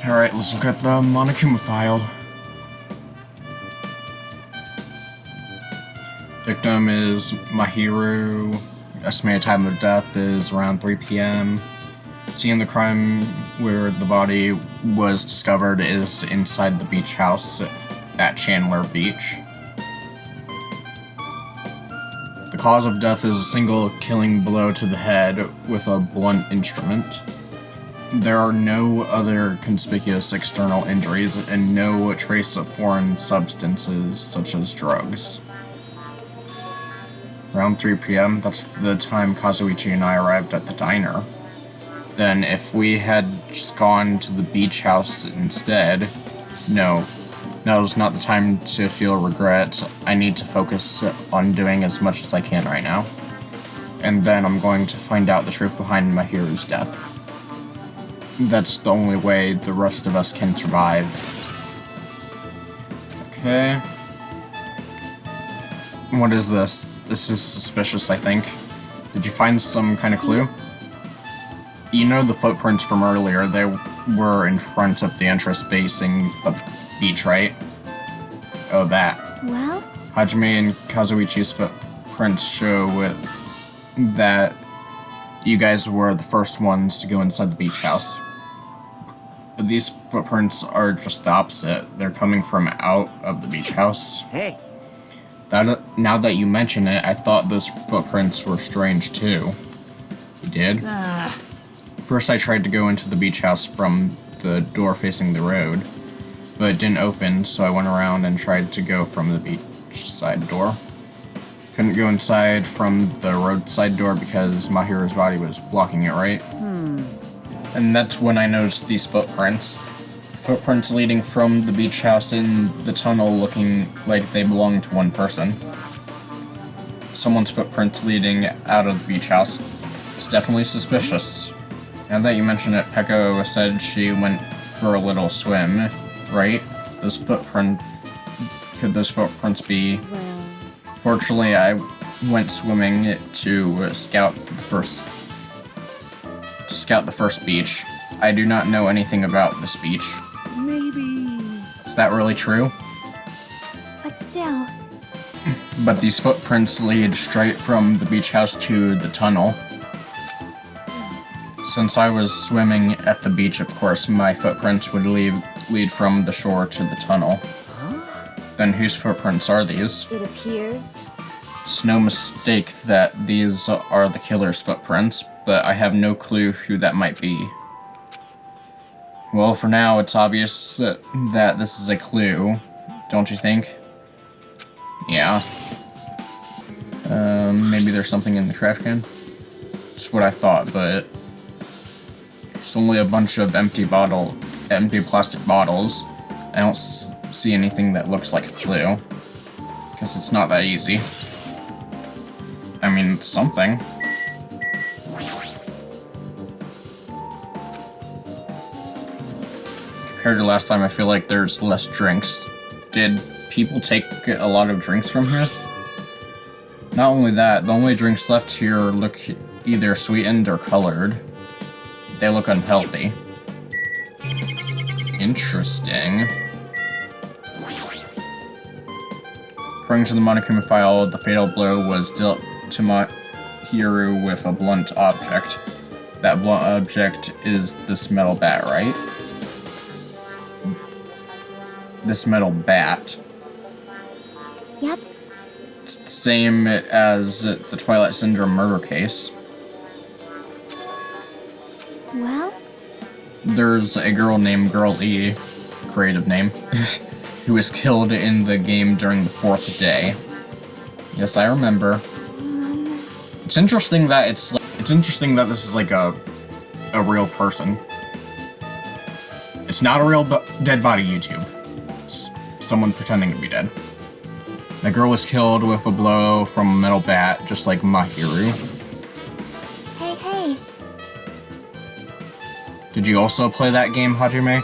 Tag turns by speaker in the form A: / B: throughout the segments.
A: Alright, let's look at the Monokuma file. Victim is Mahiru. Estimated time of death is around 3 p.m. Scene of the crime where the body was discovered is inside the beach house at Chandler Beach. The cause of death is a single killing blow to the head with a blunt instrument. There are no other conspicuous external injuries and no trace of foreign substances such as drugs. Around 3 p.m., that's the time Kazuichi and I arrived at the diner. Then if we had just gone to the beach house instead, no, now's not the time to feel regret. I need to focus on doing as much as I can right now. And then I'm going to find out the truth behind Mahiru's death. That's the only way the rest of us can survive. Okay. What is this? This is suspicious, I think. Did you find some kind of clue? You know the footprints from earlier, they were in front of the entrance facing the beach, right? Oh, that.
B: Well?
A: Hajime and Kazuichi's footprints show that you guys were the first ones to go inside the beach house. But these footprints are just the opposite. They're coming from out of the beach house.
C: Hey!
A: Now that you mention it, I thought those footprints were strange too. You did? First I tried to go into the beach house from the door facing the road, but it didn't open, so I went around and tried to go from the beachside door. Couldn't go inside from the roadside door because Mahiru's body was blocking it, right? And that's when I noticed these footprints. Footprints leading from the beach house in the tunnel looking like they belong to one person. Someone's footprints leading out of the beach house. It's definitely suspicious. Now that you mention it, Peko said she went for a little swim, right? Could those footprints be?
B: Well...
A: Fortunately, I went swimming to scout the first beach. I do not know anything about this beach.
C: Maybe...
A: Is that really true?
B: But still...
A: But these footprints lead straight from the beach house to the tunnel. Since I was swimming at the beach, of course, my footprints would lead from the shore to the tunnel. Then whose footprints are these?
B: It appears...
A: It's no mistake that these are the killer's footprints, but I have no clue who that might be. Well, for now, it's obvious that this is a clue, don't you think? Yeah. Maybe there's something in the trash can? That's what I thought, but... It's only a bunch of empty plastic bottles. I don't see anything that looks like a clue. Because it's not that easy. I mean, it's something. Compared to last time, I feel like there's less drinks. Did people take a lot of drinks from here? Not only that, the only drinks left here look either sweetened or colored. They look unhealthy. Interesting. According to the Monokuma file, the fatal blow was dealt to Mahiru with a blunt object. That blunt object is this metal bat, right? This metal bat.
B: Yep.
A: It's the same as the Twilight Syndrome murder case.
B: Well?
A: There's a girl named Girl E, creative name, who was killed in the game during the 4th day. Yes, I remember. It's interesting that this is like a real person. It's not a real dead body YouTube. It's someone pretending to be dead. The girl was killed with a blow from a metal bat, just like Mahiru.
B: Hey.
A: Did you also play that game, Hajime?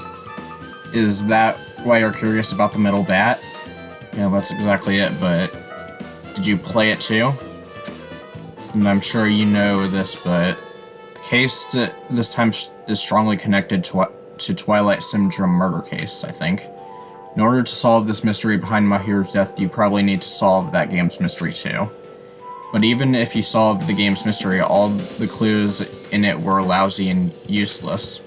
A: Is that why you're curious about the metal bat? Yeah, that's exactly it, but did you play it too? And I'm sure you know this, but the case this time is strongly connected to to Twilight Syndrome murder case, I think. In order to solve this mystery behind Mahiru's death, you probably need to solve that game's mystery too. But even if you solved the game's mystery, all the clues in it were lousy and useless.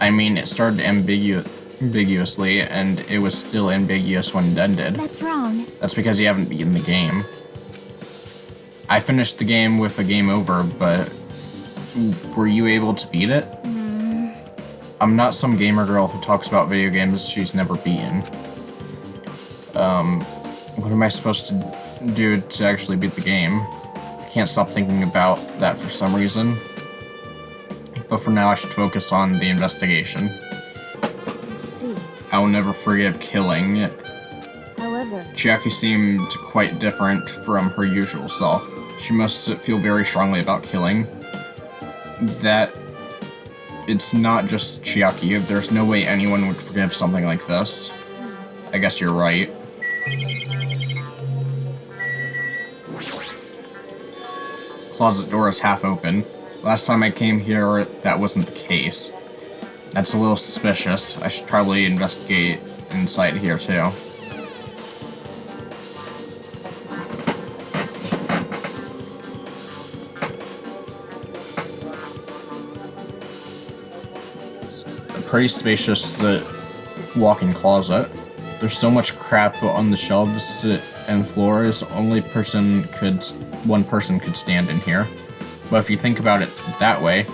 A: I mean, it started ambiguously, and it was still ambiguous when it ended.
B: That's wrong.
A: That's because you haven't beaten the game. I finished the game with a game over, but were you able to beat it? I'm not some gamer girl who talks about video games she's never beaten. What am I supposed to do to actually beat the game? I can't stop thinking about that for some reason. But for now, I should focus on the investigation.
B: I see.
A: I will never forgive killing.
B: However,
A: Chiaki seemed quite different from her usual self. She must feel very strongly about killing. That it's not just Chiaki. There's no way anyone would forgive something like this. I guess you're right. Closet door is half open. Last time I came here, that wasn't the case. That's a little suspicious. I should probably investigate inside here too. It's a pretty spacious walk-in closet. There's so much crap on the shelves and floors, only one person could stand in here. But if you think about it that way,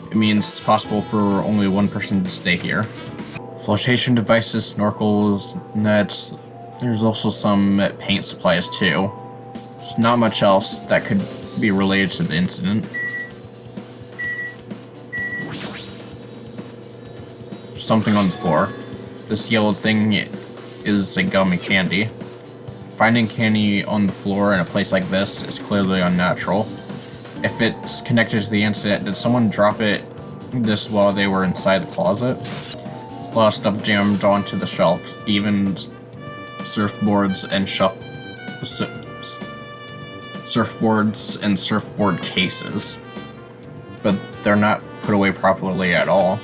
A: it means it's possible for only one person to stay here. Flotation devices, snorkels, nets, there's also some paint supplies too. There's not much else that could be related to the incident. There's something on the floor. This yellow thing is a gummy candy. Finding candy on the floor in a place like this is clearly unnatural. If it's connected to the incident, did someone drop this while they were inside the closet? A lot of stuff jammed onto the shelf, even surfboards and surfboard cases. But they're not put away properly at all.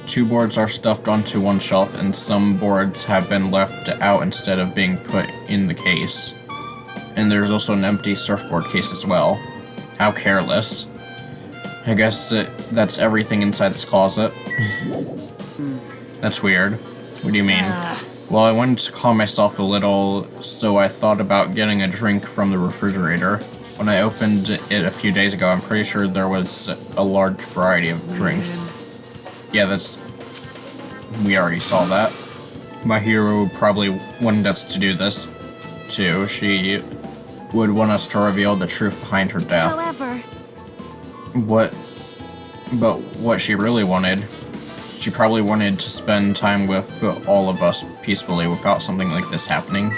A: 2 boards are stuffed onto one shelf, and some boards have been left out instead of being put in the case. And there's also an empty surfboard case as well. How careless. I guess that's everything inside this closet. That's weird. What do you mean? Well, I wanted to calm myself a little, so I thought about getting a drink from the refrigerator. When I opened it a few days ago, I'm pretty sure there was a large variety of drinks. Yeah, we already saw that. My hero probably wanted us to do this, too. She would want us to reveal the truth behind her death.
B: However,
A: but what she really wanted, she probably wanted to spend time with all of us peacefully without something like this happening.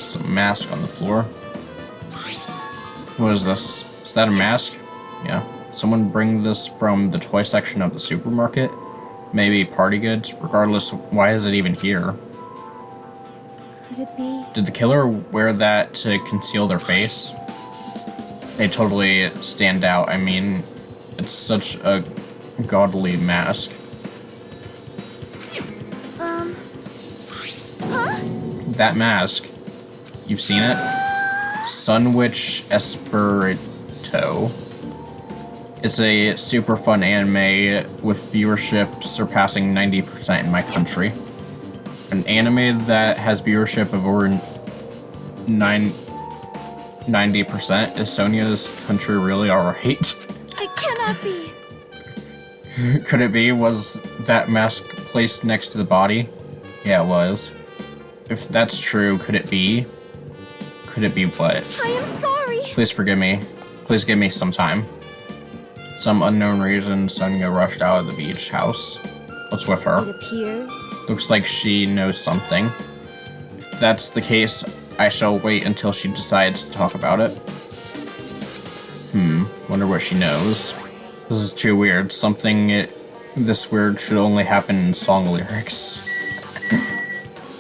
A: Some mask on the floor. What is this? Is that a mask? Yeah. Someone bring this from the toy section of the supermarket? Maybe party goods? Regardless, why is it even here?
B: could it be?
A: Did the killer wear that to conceal their face? They totally stand out. I mean, it's such a godly mask.
B: Huh?
A: That mask. You've seen it? Sunwitch Esperito. It's a super fun anime with viewership surpassing 90% in my country. An anime that has viewership of over 90%. Is Sonia's country really alright?
B: It cannot be.
A: Could it be? Was that mask placed next to the body? Yeah, it was. If that's true, could it be? Could it be what?
B: I am sorry.
A: Please forgive me. Please give me some time. Some unknown reason, Sonia rushed out of the beach house. What's with her?
B: It appears.
A: Looks like she knows something. If that's the case, I shall wait until she decides to talk about it. Wonder what she knows. This is too weird. Something this weird should only happen in song lyrics.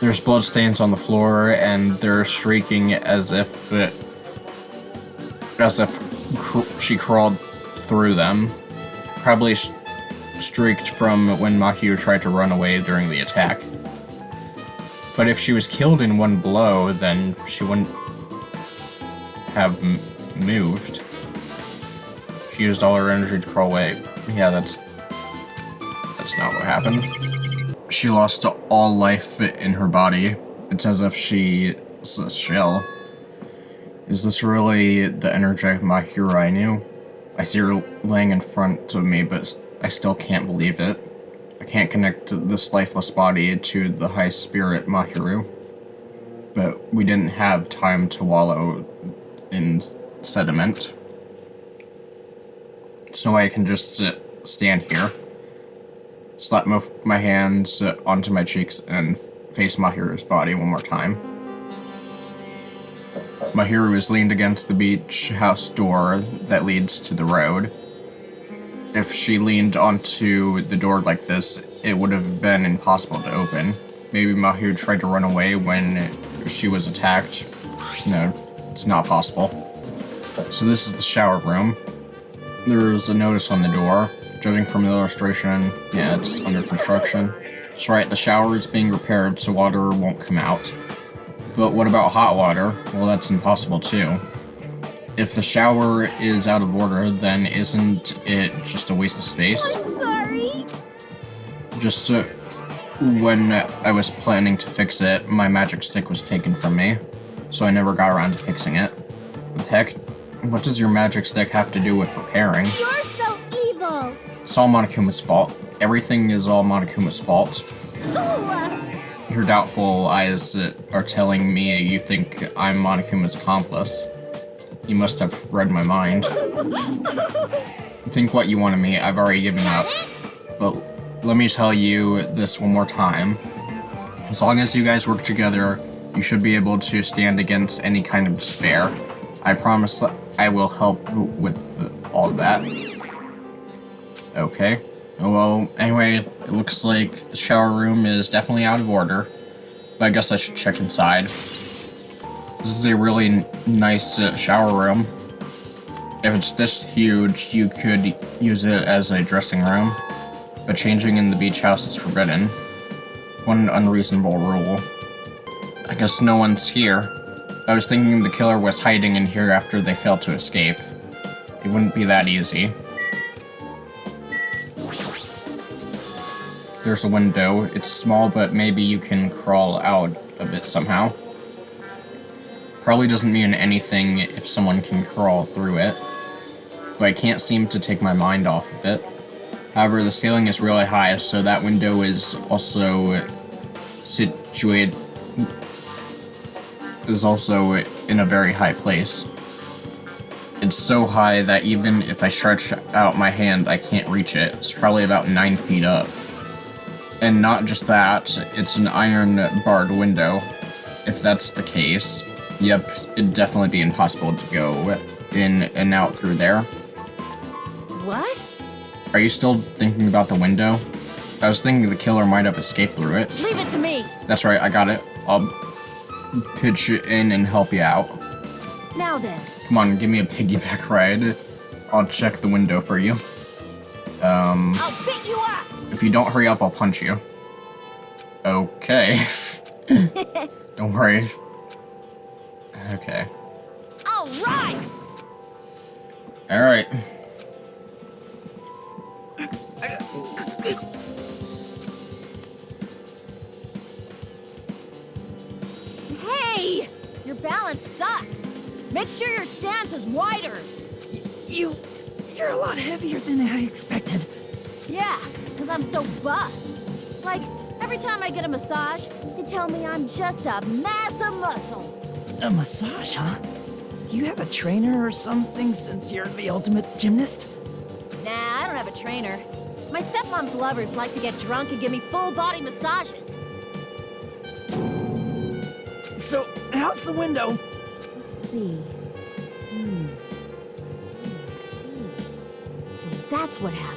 A: There's bloodstains on the floor, and they're shrieking as if she crawled through them. Probably streaked from when Mahiro tried to run away during the attack. But if she was killed in one blow, then she wouldn't have moved. She used all her energy to crawl away. Yeah, that's not what happened. She lost all life in her body. It's as if she's a shell. Is this really the energetic Mahiro I knew? I see her laying in front of me, but I still can't believe it. I can't connect this lifeless body to the high spirit Mahiro. But we didn't have time to wallow in sediment. So I can just stand here, slap my hands onto my cheeks, and face Mahiro's body one more time. Mahiro is leaned against the beach house door that leads to the road. If she leaned onto the door like this, it would have been impossible to open. Maybe Mahiro tried to run away when she was attacked. No, it's not possible. So this is the shower room. There's a notice on the door. Judging from the illustration, yeah, it's under construction. That's right, the shower is being repaired so water won't come out. But what about hot water? Well, that's impossible too. If the shower is out of order, then isn't it just a waste of space?
B: I'm sorry.
A: Just when I was planning to fix it, my magic stick was taken from me, so I never got around to fixing it. What the heck? What does your magic stick have to do with repairing?
B: You're so evil.
A: It's all Monokuma's fault. Everything is all Monokuma's fault.
B: Ooh.
A: Your doubtful eyes are telling me you think I'm Monokuma's accomplice. You must have read my mind. Think what you want of me, I've already given up. But let me tell you this one more time. As long as you guys work together, you should be able to stand against any kind of despair. I promise I will help with all of that. Okay. Well, anyway, it looks like the shower room is definitely out of order. But I guess I should check inside. This is a really nice shower room. If it's this huge, you could use it as a dressing room. But changing in the beach house is forbidden. One unreasonable rule. I guess no one's here. I was thinking the killer was hiding in here after they failed to escape. It wouldn't be that easy. There's a window. It's small, but maybe you can crawl out of it somehow. Probably doesn't mean anything if someone can crawl through it. But I can't seem to take my mind off of it. However, the ceiling is really high, so that window is also situated... is also in a very high place. It's so high that even if I stretch out my hand, I can't reach it. It's probably about 9 feet up. And not just that, it's an iron-barred window. If that's the case, yep, it'd definitely be impossible to go in and out through there.
B: What?
A: Are you still thinking about the window? I was thinking the killer might have escaped through it.
B: Leave it to me.
A: That's right, I got it. I'll pitch in and help you out.
B: Now then.
A: Come on, give me a piggyback ride. I'll check the window for you.
B: I'll beat you up.
A: If you don't hurry up, I'll punch you. Okay. Don't worry. Okay.
B: All right.
A: All right.
B: Hey, your balance sucks. Make sure your stance is wider.
C: You're a lot heavier than I expected.
B: Yeah, because I'm so buff. Like, every time I get a massage, they tell me I'm just a mass of muscles.
C: A massage, huh? Do you have a trainer or something since you're the ultimate gymnast?
B: Nah, I don't have a trainer. My stepmom's lovers like to get drunk and give me full-body massages.
C: So, how's the window?
B: Let's see. So that's what happened.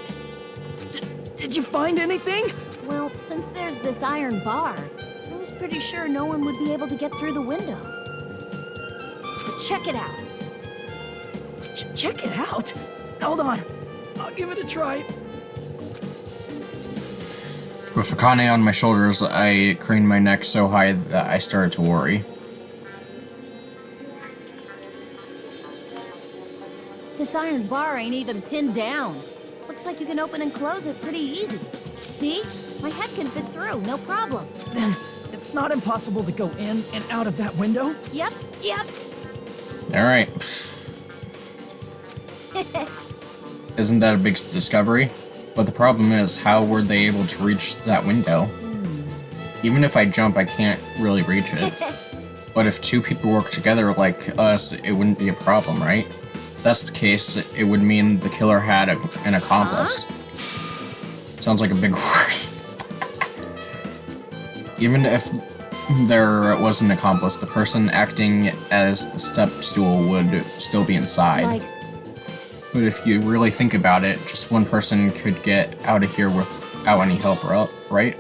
C: Did you find anything?
B: Well, since there's this iron bar, I was pretty sure no one would be able to get through the window. But check it out.
C: Check it out. Hold on. I'll give it a try.
A: With Akane on my shoulders, I craned my neck so high that I started to worry.
B: This iron bar ain't even pinned down. Looks like you can open and close it pretty easy. See? My head can fit through, no problem.
C: Then it's not impossible to go in and out of that window?
B: Yep.
A: Alright. Isn't that a big discovery? But the problem is, how were they able to reach that window? Even if I jump, I can't really reach it. But if two people work together like us, it wouldn't be a problem, right? If that's the case, it would mean the killer had an accomplice. Sounds like a big word. Even if there was an accomplice, the person acting as the step stool would still be inside. But if you really think about it, just one person could get out of here without any help, right?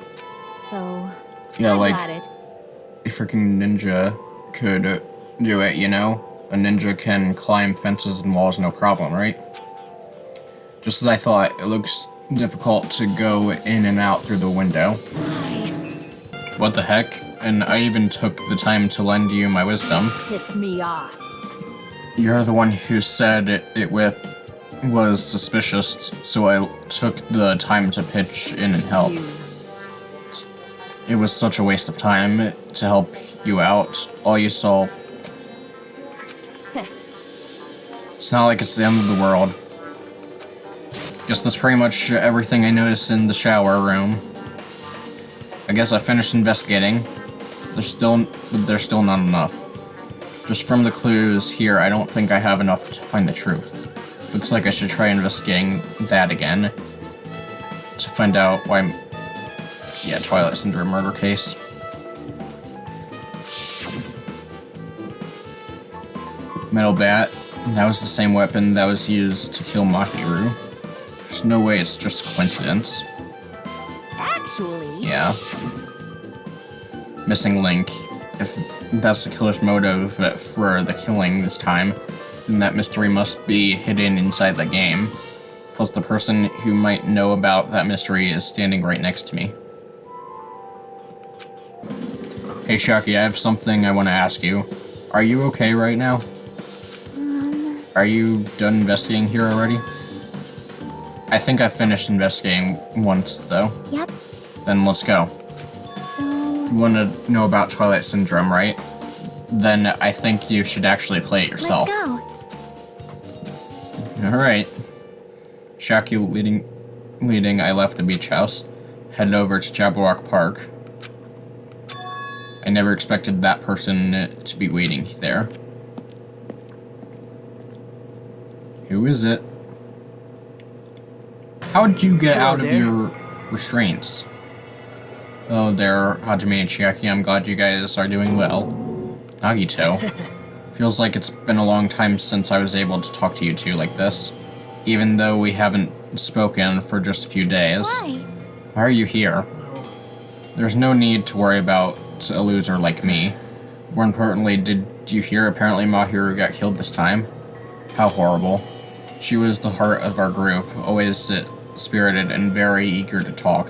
B: So,
A: yeah,
B: I
A: like
B: got it.
A: a freaking ninja could do it, you know? A ninja can climb fences and walls no problem, right? Just as I thought, it looks difficult to go in and out through the window. What the heck? And I even took the time to lend you my wisdom.
B: Piss me off.
A: You're the one who said it was suspicious, so I took the time to pitch in and help. It was such a waste of time to help you out. All you saw... It's not like it's the end of the world. Guess that's pretty much everything I noticed in the shower room. I guess I finished investigating. There's still not enough. Just from the clues here, I don't think I have enough to find the truth. Looks like I should try investigating that again. To find out why... Yeah, Twilight Syndrome murder case. Metal bat. That was the same weapon that was used to kill Mahiru. There's no way it's just a coincidence.
B: Actually...
A: Yeah. Missing link. If that's the killer's motive for the killing this time, then that mystery must be hidden inside the game. Plus the person who might know about that mystery is standing right next to me. Hey Shaki, I have something I want to ask you. Are you okay right now? Are you done investigating here already? I think I finished investigating once, though.
B: Yep.
A: Then let's go.
B: So...
A: You want to know about Twilight Syndrome, right? Then I think you should actually play it yourself.
B: Let's go.
A: Alright. Shaki leading, I left the beach house, headed over to Jabberwock Park. I never expected that person to be waiting there. Who is it? How did you get out of your restraints? Oh, there, Hajime and Chiaki. I'm glad you guys are doing well. Nagito. Feels like it's been a long time since I was able to talk to you two like this. Even though we haven't spoken for just a few days.
B: Why?
A: Why are you here? There's no need to worry about a loser like me. More importantly, did you hear apparently Mahiru got killed this time? How horrible. She was the heart of our group, always spirited and very eager to talk.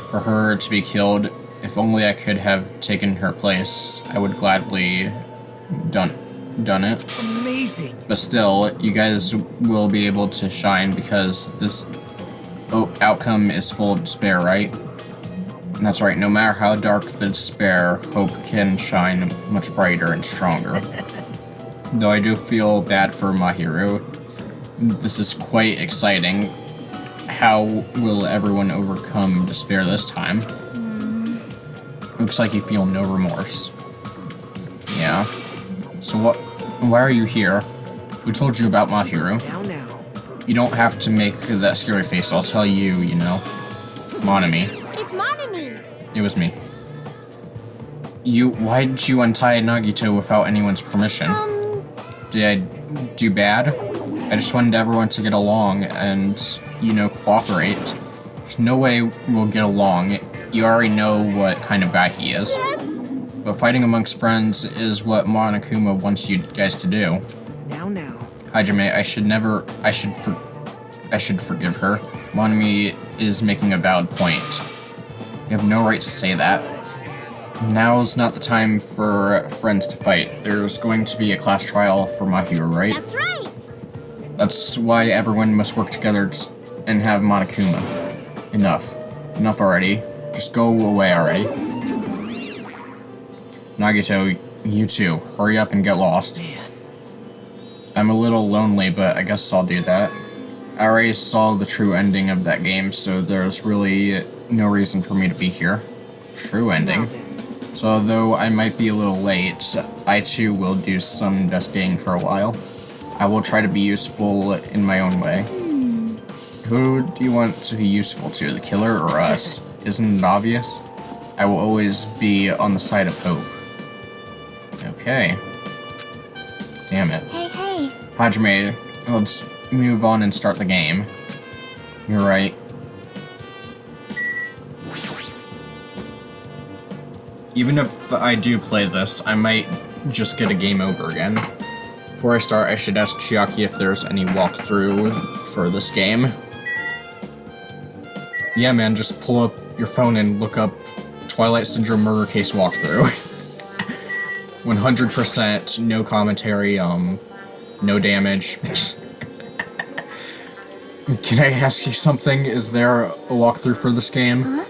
A: For her to be killed, if only I could have taken her place, I would gladly done it.
C: Amazing.
A: But still, you guys will be able to shine because this outcome is full of despair, right? And that's right, no matter how dark the despair, hope can shine much brighter and stronger. Though I do feel bad for Mahiru. This is quite exciting. How will everyone overcome despair this time? Looks like you feel no remorse. Yeah. So why are you here? Who told you about Mahiru?
C: Now.
A: You don't have to make that scary face, I'll tell you, you know. Monami.
B: It's Monami.
A: It was me. Why did you untie Nagito without anyone's permission? Did I do bad? I just wanted everyone to get along and, you know, cooperate. There's no way we'll get along. You already know what kind of guy he is. But fighting amongst friends is what Monokuma wants you guys to do.
C: Now.
A: Hajime, I should forgive her. Monami is making a valid point. You have no right to say that. Now's not the time for friends to fight. There's going to be a class trial for Mahiro, right?
B: That's right!
A: That's why everyone must work together and have Monokuma. Enough. Enough already. Just go away already. Nagito, you too. Hurry up and get lost. I'm a little lonely, but I guess I'll do that. I already saw the true ending of that game, so there's really no reason for me to be here. True ending. So although I might be a little late, I too will do some investigating for a while. I will try to be useful in my own way. Who do you want to be useful to, the killer or us? Isn't it obvious? I will always be on the side of hope. Okay. Damn it.
B: Hey.
A: Hajime, let's move on and start the game. You're right. Even if I do play this, I might just get a game over again. Before I start, I should ask Chiaki if there's any walkthrough for this game. Yeah, man, just pull up your phone and look up Twilight Syndrome murder case walkthrough. 100%, no commentary, no damage. Can I ask you something? Is there a walkthrough for this game?
B: Huh?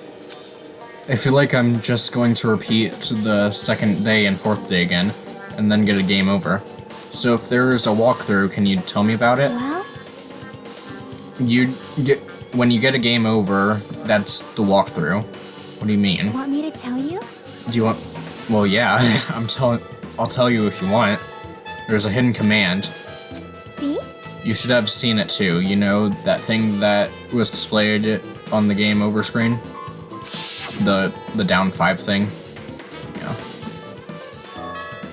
A: I feel like I'm just going to repeat the second day and fourth day again, and then get a game over. So if there is a walkthrough, can you tell me about it?
B: Well?
A: When you get a game over, that's the walkthrough. What do you mean?
B: Want me to tell you?
A: Do you want... Well, yeah, I'll tell you if you want. There's a hidden command.
B: See?
A: You should have seen it too. You know, that thing that was displayed on the game over screen? The down 5 thing? Yeah.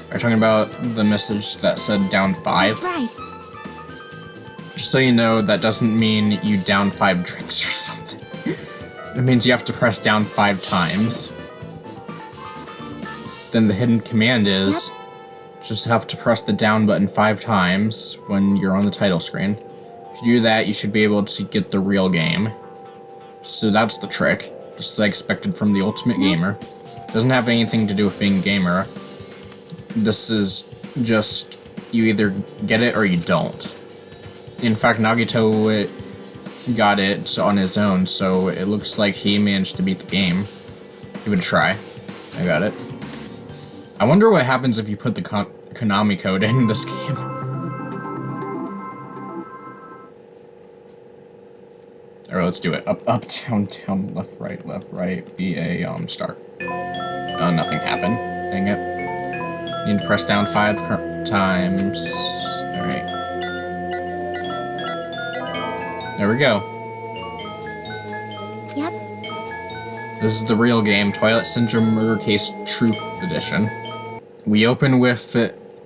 A: Are you talking about the message that said down 5?
B: That's right.
A: Just so you know, that doesn't mean you down 5 drinks or something. It means you have to press down 5 times. Then the hidden command is just have to press the down button 5 times when you're on the title screen. If you do that, you should be able to get the real game. So that's the trick, just as I expected from the Ultimate Gamer. Doesn't have anything to do with being a gamer. This is just, you either get it or you don't. In fact, Nagito got it on his own, so it looks like he managed to beat the game. Give it a try. I got it. I wonder what happens if you put the Konami code in this game. Alright, let's do it. Up, down, down, left, right, BA, start. Oh, nothing happened. Dang it. Need to press down 5 times. Alright. There we go.
B: Yep.
A: This is the real game, Twilight Syndrome Murder Case Truth Edition. We open with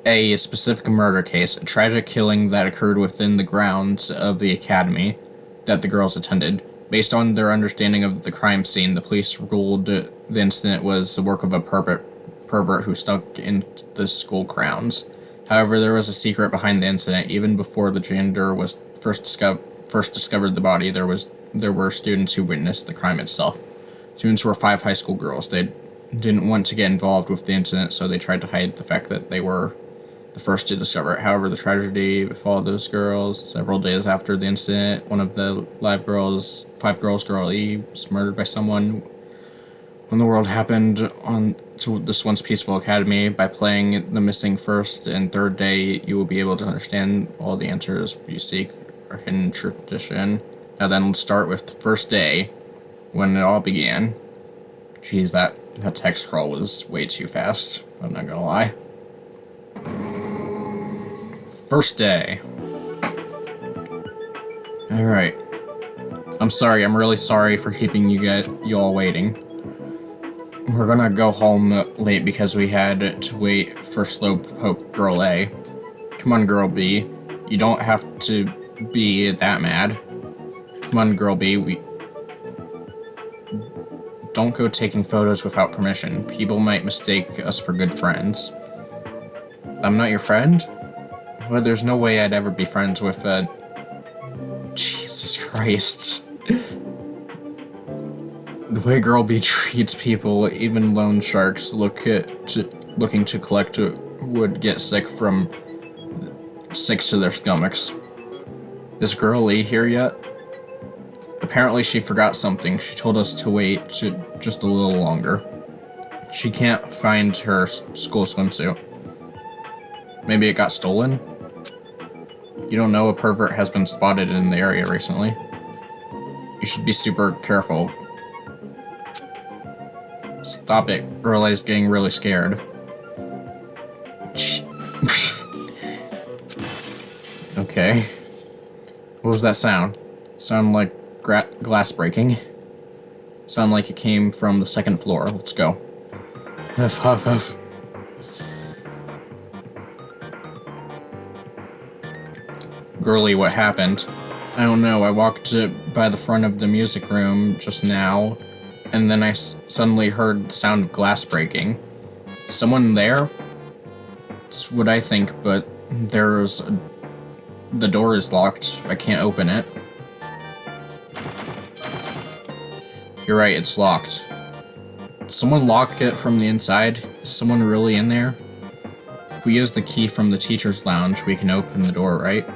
A: a specific murder case, a tragic killing that occurred within the grounds of the academy that the girls attended. Based on their understanding of the crime scene, the police ruled the incident was the work of a pervert who stuck in the school grounds. However, there was a secret behind the incident. Even before the janitor was first discovered the body, there were students who witnessed the crime itself. Students were 5 high school girls. They didn't want to get involved with the incident, so they tried to hide the fact that they were the first to discover it. However, the tragedy befell those girls. Several days after the incident, one of the 5 girls, girl E, was murdered by someone. When the world happened to this once peaceful academy, by playing the missing first and third day, you will be able to understand all the answers you seek are hidden in tradition. Now then, let's start with the first day, when it all began. Jeez, that text scroll was way too fast, I'm not gonna lie. First day. Alright. I'm sorry, I'm really sorry for keeping you all waiting. We're gonna go home late because we had to wait for Slowpoke Girl A. Come on, Girl B. You don't have to be that mad. Come on, Girl B, don't go taking photos without permission. People might mistake us for good friends. I'm not your friend? Well, there's no way I'd ever be friends with a... Jesus Christ. The way Girlby treats people, even loan sharks looking to collect would get sick to their stomachs. Is Girlie here yet? Apparently she forgot something. She told us to wait just a little longer. She can't find her school swimsuit. Maybe it got stolen? You don't know a pervert has been spotted in the area recently. You should be super careful. Stop it. Girlie's getting really scared. Okay. What was that sound? Sound like glass breaking? Sound like it came from the second floor. Let's go. Huff, huff, huff. Girlie, what happened? I don't know. I walked by the front of the music room just now, and then I suddenly heard the sound of glass breaking. Someone there? That's what I think, but the door is locked. I can't open it. You're right, it's locked. Did someone lock it from the inside? Is someone really in there? If we use the key from the teacher's lounge, we can open the door, right?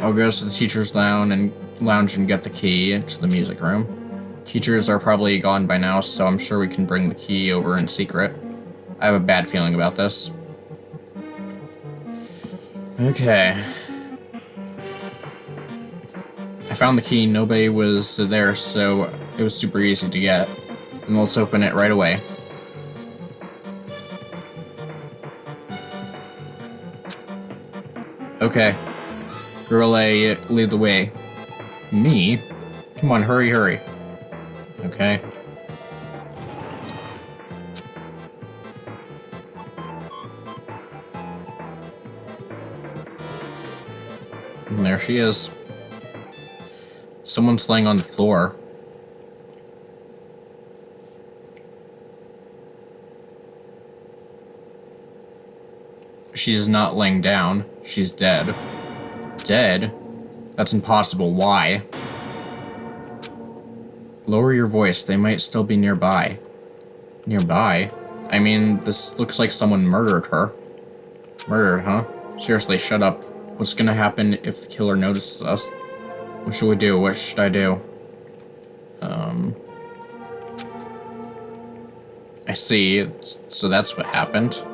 A: I'll go to the teacher's lounge and get the key to the music room. Teachers are probably gone by now, so I'm sure we can bring the key over in secret. I have a bad feeling about this. Okay. I found the key, nobody was there, so it was super easy to get. And let's open it right away. Okay. Girlie, lead the way. Me? Come on, hurry, hurry. Okay. And there she is. Someone's laying on the floor. She's not laying down. She's dead. Dead? That's impossible. Why? Lower your voice. They might still be nearby. Nearby? I mean, this looks like someone murdered her. Murdered, huh? Seriously, shut up. What's gonna happen if the killer notices us? What should we do? What should I do? I see. So that's what happened.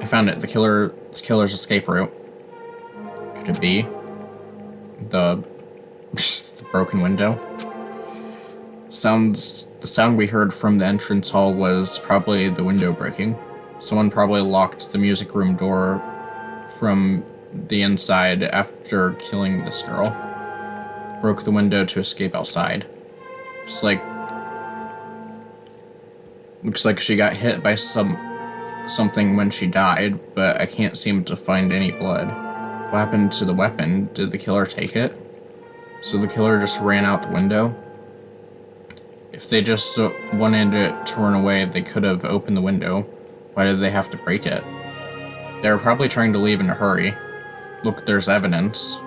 A: I found it. The killer's escape route. Could it be the broken window? The sound we heard from the entrance hall was probably the window breaking. Someone probably locked the music room door from the inside after killing this girl. Broke the window to escape outside. Just like... Looks like she got hit by something when she died, but I can't seem to find any blood. What happened to the weapon? Did the killer take it? So the killer just ran out the window? If they just wanted it to run away, they could have opened the window. Why did they have to break it? They were probably trying to leave in a hurry. Look, there's evidence.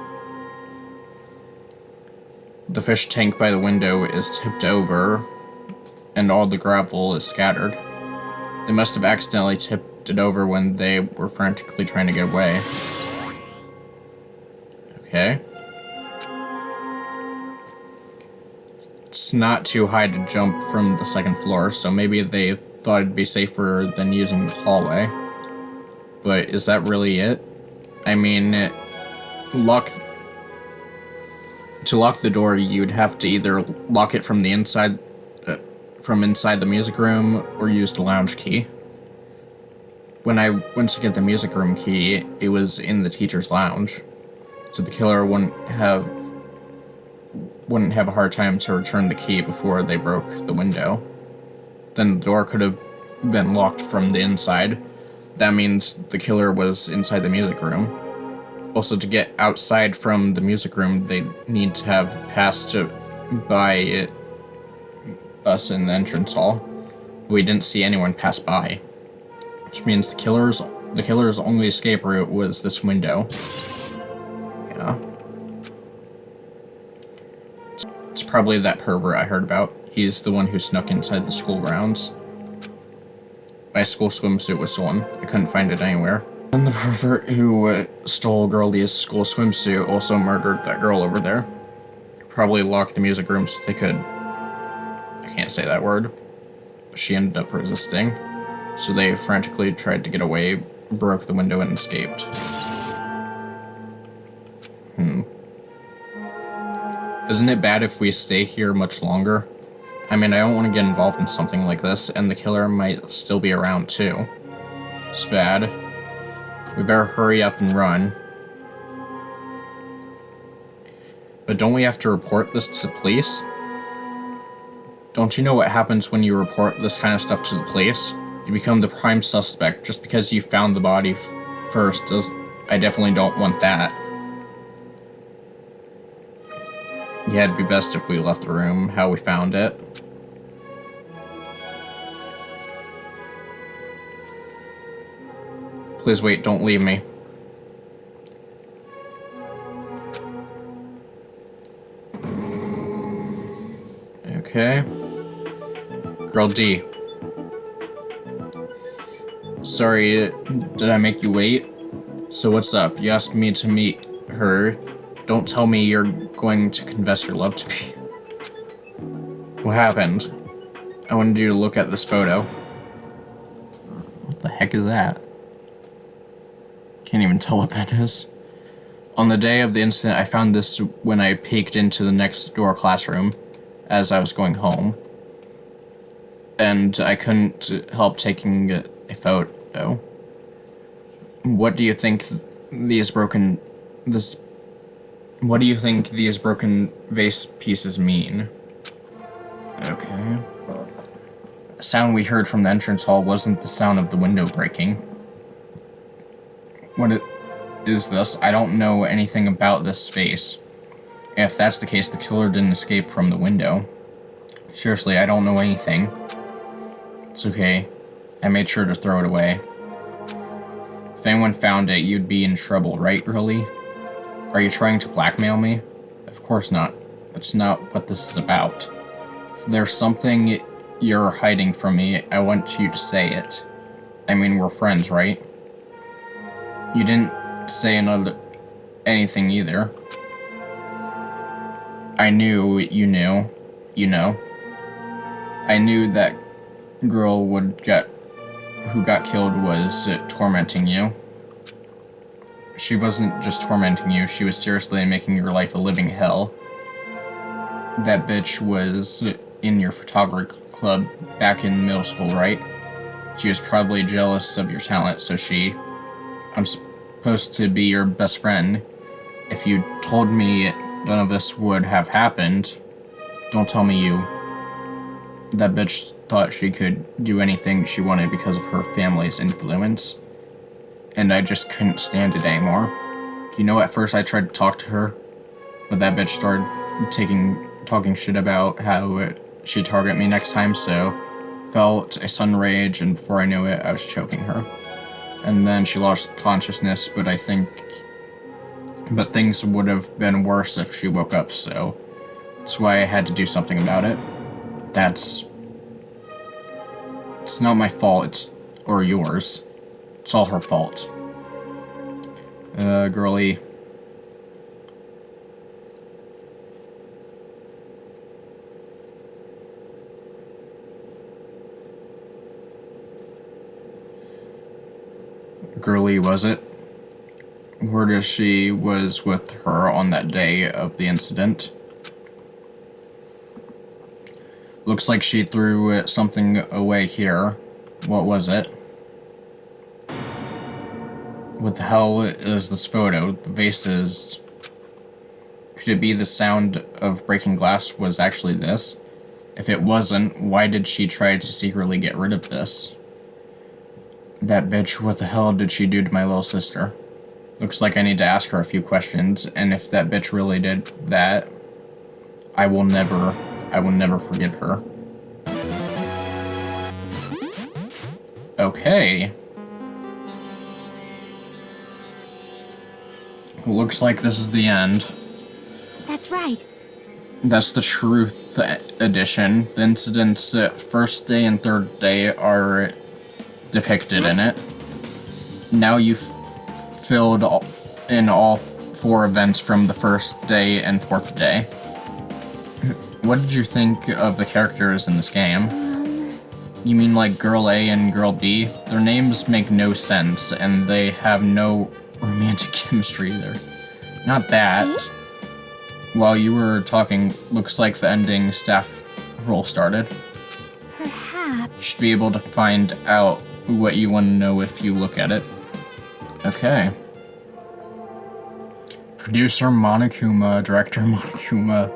A: The fish tank by the window is tipped over, and all the gravel is scattered. They must have accidentally tipped it over when they were frantically trying to get away. Okay. It's not too high to jump from the second floor, so maybe they thought it'd be safer than using the hallway. But is that really it? I mean, to lock the door, you'd have to either lock it from the inside, from inside the music room, or use the lounge key. When I went to get the music room key, it was in the teacher's lounge, so the killer wouldn't have a hard time to return the key before they broke the window. Then the door could have been locked from the inside. That means the killer was inside the music room. Also, to get outside from the music room, they need to have passed by us in the entrance hall. We didn't see anyone pass by, which means the killer's the killer's only escape route was this window. Yeah. It's probably that pervert I heard about. He's the one who snuck inside the school grounds. My school swimsuit was stolen. I couldn't find it anywhere. And the pervert who stole Girlie's school swimsuit also murdered that girl over there. Probably locked the music room so they could... I can't say that word. She ended up resisting. So they frantically tried to get away, broke the window, and escaped. Isn't it bad if we stay here much longer? I mean, I don't want to get involved in something like this, and the killer might still be around too. It's bad. We better hurry up and run. But don't we have to report this to the police? Don't you know what happens when you report this kind of stuff to the police? You become the prime suspect just because you found the body first. I definitely don't want that. Yeah, it'd be best if we left the room how we found it. Please wait, don't leave me. Okay. Girl D. Sorry, did I make you wait? So what's up? You asked me to meet her. Don't tell me you're going to confess your love to me. What happened? I wanted you to look at this photo. What the heck is that? Can't even tell what that is. On the day of the incident, I found this when I peeked into the next door classroom as I was going home. And I couldn't help taking a photo. What do you think these broken vase pieces mean? Okay. The sound we heard from the entrance hall wasn't the sound of the window breaking. What is this? I don't know anything about this space. If that's the case, the killer didn't escape from the window. Seriously, I don't know anything. It's okay. I made sure to throw it away. If anyone found it, you'd be in trouble, right, girlie? Are you trying to blackmail me? Of course not. That's not what this is about. If there's something you're hiding from me, I want you to say it. I mean, we're friends, right? You didn't say anything either. I knew you knew. You know. I knew that girl who got killed was tormenting you. She wasn't just tormenting you, she was seriously making your life a living hell. That bitch was in your photography club back in middle school, right? She was probably jealous of your talent, so I'm supposed to be your best friend. If you told me none of this would have happened, don't tell me that bitch thought she could do anything she wanted because of her family's influence. And I just couldn't stand it anymore. You know, at first I tried to talk to her, but that bitch started talking shit about how she'd target me next time, so felt a sudden rage, and before I knew it, I was choking her. And then she lost consciousness, but things would have been worse if she woke up, so that's why I had to do something about it. It's not my fault, or yours. It's all her fault. Girlie. Girlie, was it? Word is she was with her on that day of the incident. Looks like she threw something away here. What was it? What the hell is this photo? The vases. Could it be the sound of breaking glass was actually this? If it wasn't, why did she try to secretly get rid of this? That bitch, what the hell did she do to my little sister? Looks like I need to ask her a few questions, and if that bitch really did that, I will never forgive her. Looks like this is the end.
B: That's right.
A: That's the Truth edition. The incidents first day and third day are depicted in it. Now you've filled in all 4 events from the first day and 4th day. What did you think of the characters in this game? You mean like Girl A and Girl B? Their names make no sense, and they have no romantic chemistry either. Not that. While you were talking, looks like the ending staff roll started.
B: Perhaps.
A: You should be able to find out what you want to know if you look at it. Okay. Producer Monokuma, Director Monokuma,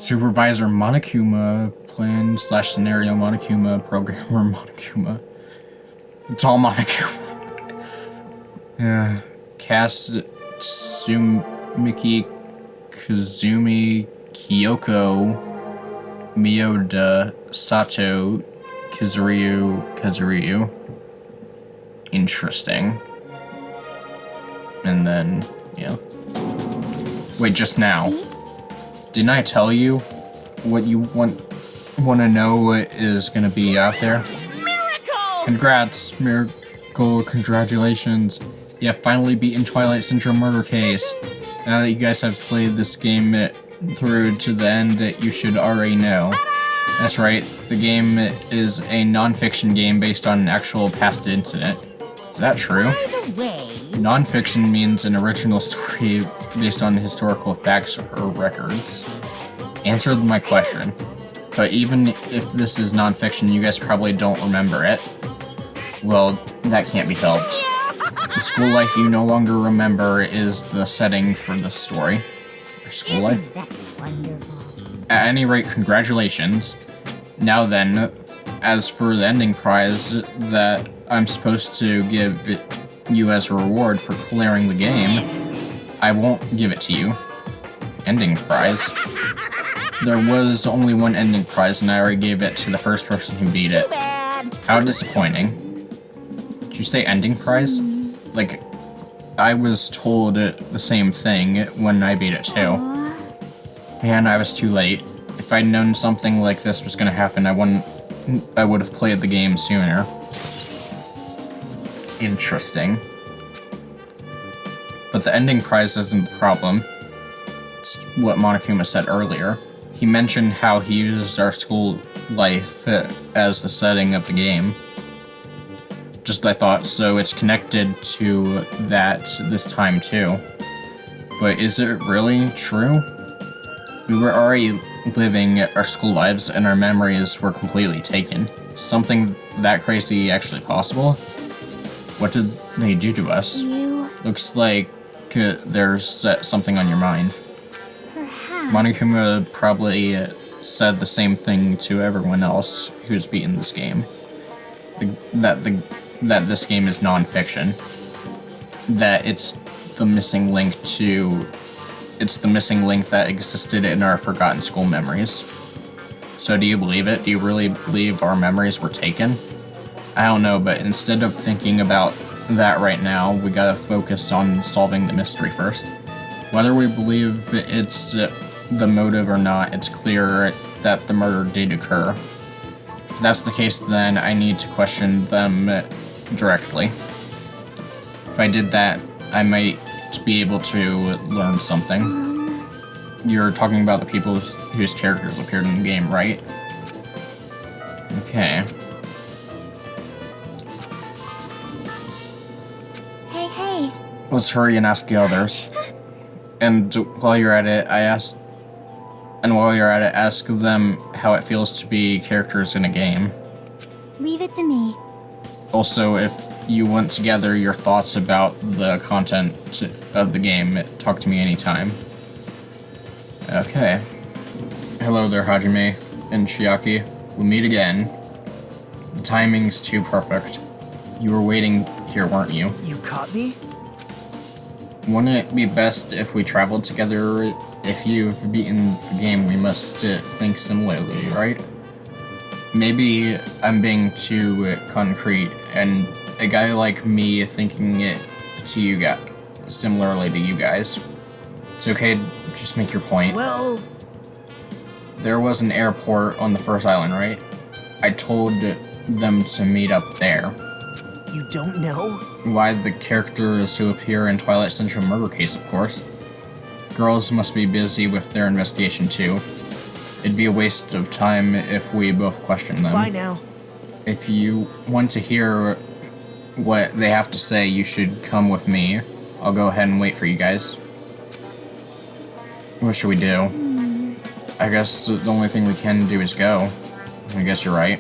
A: Supervisor Monokuma, Plan/Scenario Monokuma, Programmer Monokuma. It's all Monokuma. Yeah. Cast Sumiki, Kazumi, Kyoko, Miyoda, Sato, Kazuryu. Interesting. And then, yeah. Wait, just now. Didn't I tell you what you want to know is gonna be out there?
B: Miracle!
A: Congrats, Miracle, congratulations. You have finally beaten Twilight Central Murder Case. Now that you guys have played this game through to the end, you should already know. That's right, the game is a non-fiction game based on an actual past incident. Is that true?
B: By the way...
A: Non-fiction means an original story based on historical facts or records. Answered my question. But even if this is non-fiction, you guys probably don't remember it. Well, that can't be helped. The school life you no longer remember is the setting for this story. Your school life?
B: Isn't that wonderful?
A: At any rate, congratulations. Now then, as for the ending prize that I'm supposed to give you as a reward for clearing the game, I won't give it to you. Ending prize? There was only one ending prize and I already gave it to the first person who beat it.
B: Too bad.
A: How disappointing. Did you say ending prize? Like, I was told the same thing when I beat it too. Man, I was too late. If I'd known something like this was gonna happen, I would have played the game sooner. Interesting. But the ending prize isn't the problem. It's what Monokuma said earlier. He mentioned how he used our school life as the setting of the game. Just I thought, so it's connected to that this time too. But is it really true? We were already living our school lives and our memories were completely taken. Something that crazy actually possible? What did they do to us?
B: You...
A: Looks like there's something on your mind.
B: Perhaps...
A: Monokuma probably said the same thing to everyone else who's beaten this game. That this game is non-fiction. That it's the missing link that existed in our forgotten school memories. So do you believe it? Do you really believe our memories were taken? I don't know, but instead of thinking about that right now, we gotta focus on solving the mystery first. Whether we believe it's the motive or not, it's clear that the murder did occur. If that's the case, then I need to question them directly. If I did that, I might be able to learn something. You're talking about the people whose characters appeared in the game, right? Okay.
B: Hey.
A: Let's hurry and ask the others. And while you're at it, ask them how it feels to be characters in a game.
B: Leave it to me.
A: Also, if you want to gather your thoughts about the content of the game, talk to me anytime. Okay. Hello there, Hajime and Chiaki. We'll meet again. The timing's too perfect. You were waiting here, weren't you?
C: You caught me?
A: Wouldn't it be best if we traveled together? If you've beaten the game, we must think similarly, right? Maybe I'm being too concrete, and a guy like me thinking it to you similarly to you guys. It's okay to just make your point.
C: Well,
A: There was an airport on the first island, right? I told them to meet up there.
C: you don't know?
A: Why the characters who appear in Twilight Central murder case, of course. Girls must be busy with their investigation too. It'd be a waste of time if we both questioned them.
C: Bye now.
A: If you want to hear what they have to say, you should come with me. I'll go ahead and wait for you guys. What should we do? I guess the only thing we can do is go. I guess you're right.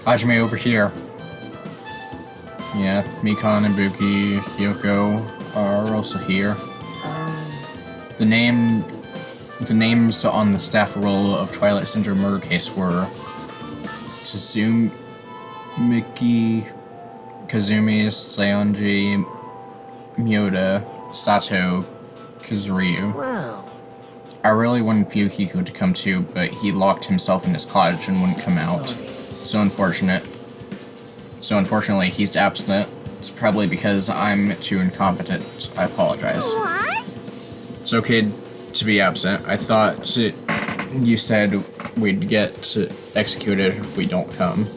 A: Hajime over here. Yeah, Mikan, Ibuki, Hyoko are also here. The names on the staff roll of Twilight Syndrome murder case were Tsuzumi, Kazumi, Saionji, Myoda, Sato, Kazuryu.
C: Wow.
A: I really wanted Fuyuhiko to come too, but he locked himself in his cottage and wouldn't come out.
C: Sorry.
A: So unfortunately, he's absent. It's probably because I'm too incompetent. I apologize.
B: What?
A: It's okay to be absent. I thought you said we'd get executed if we don't come.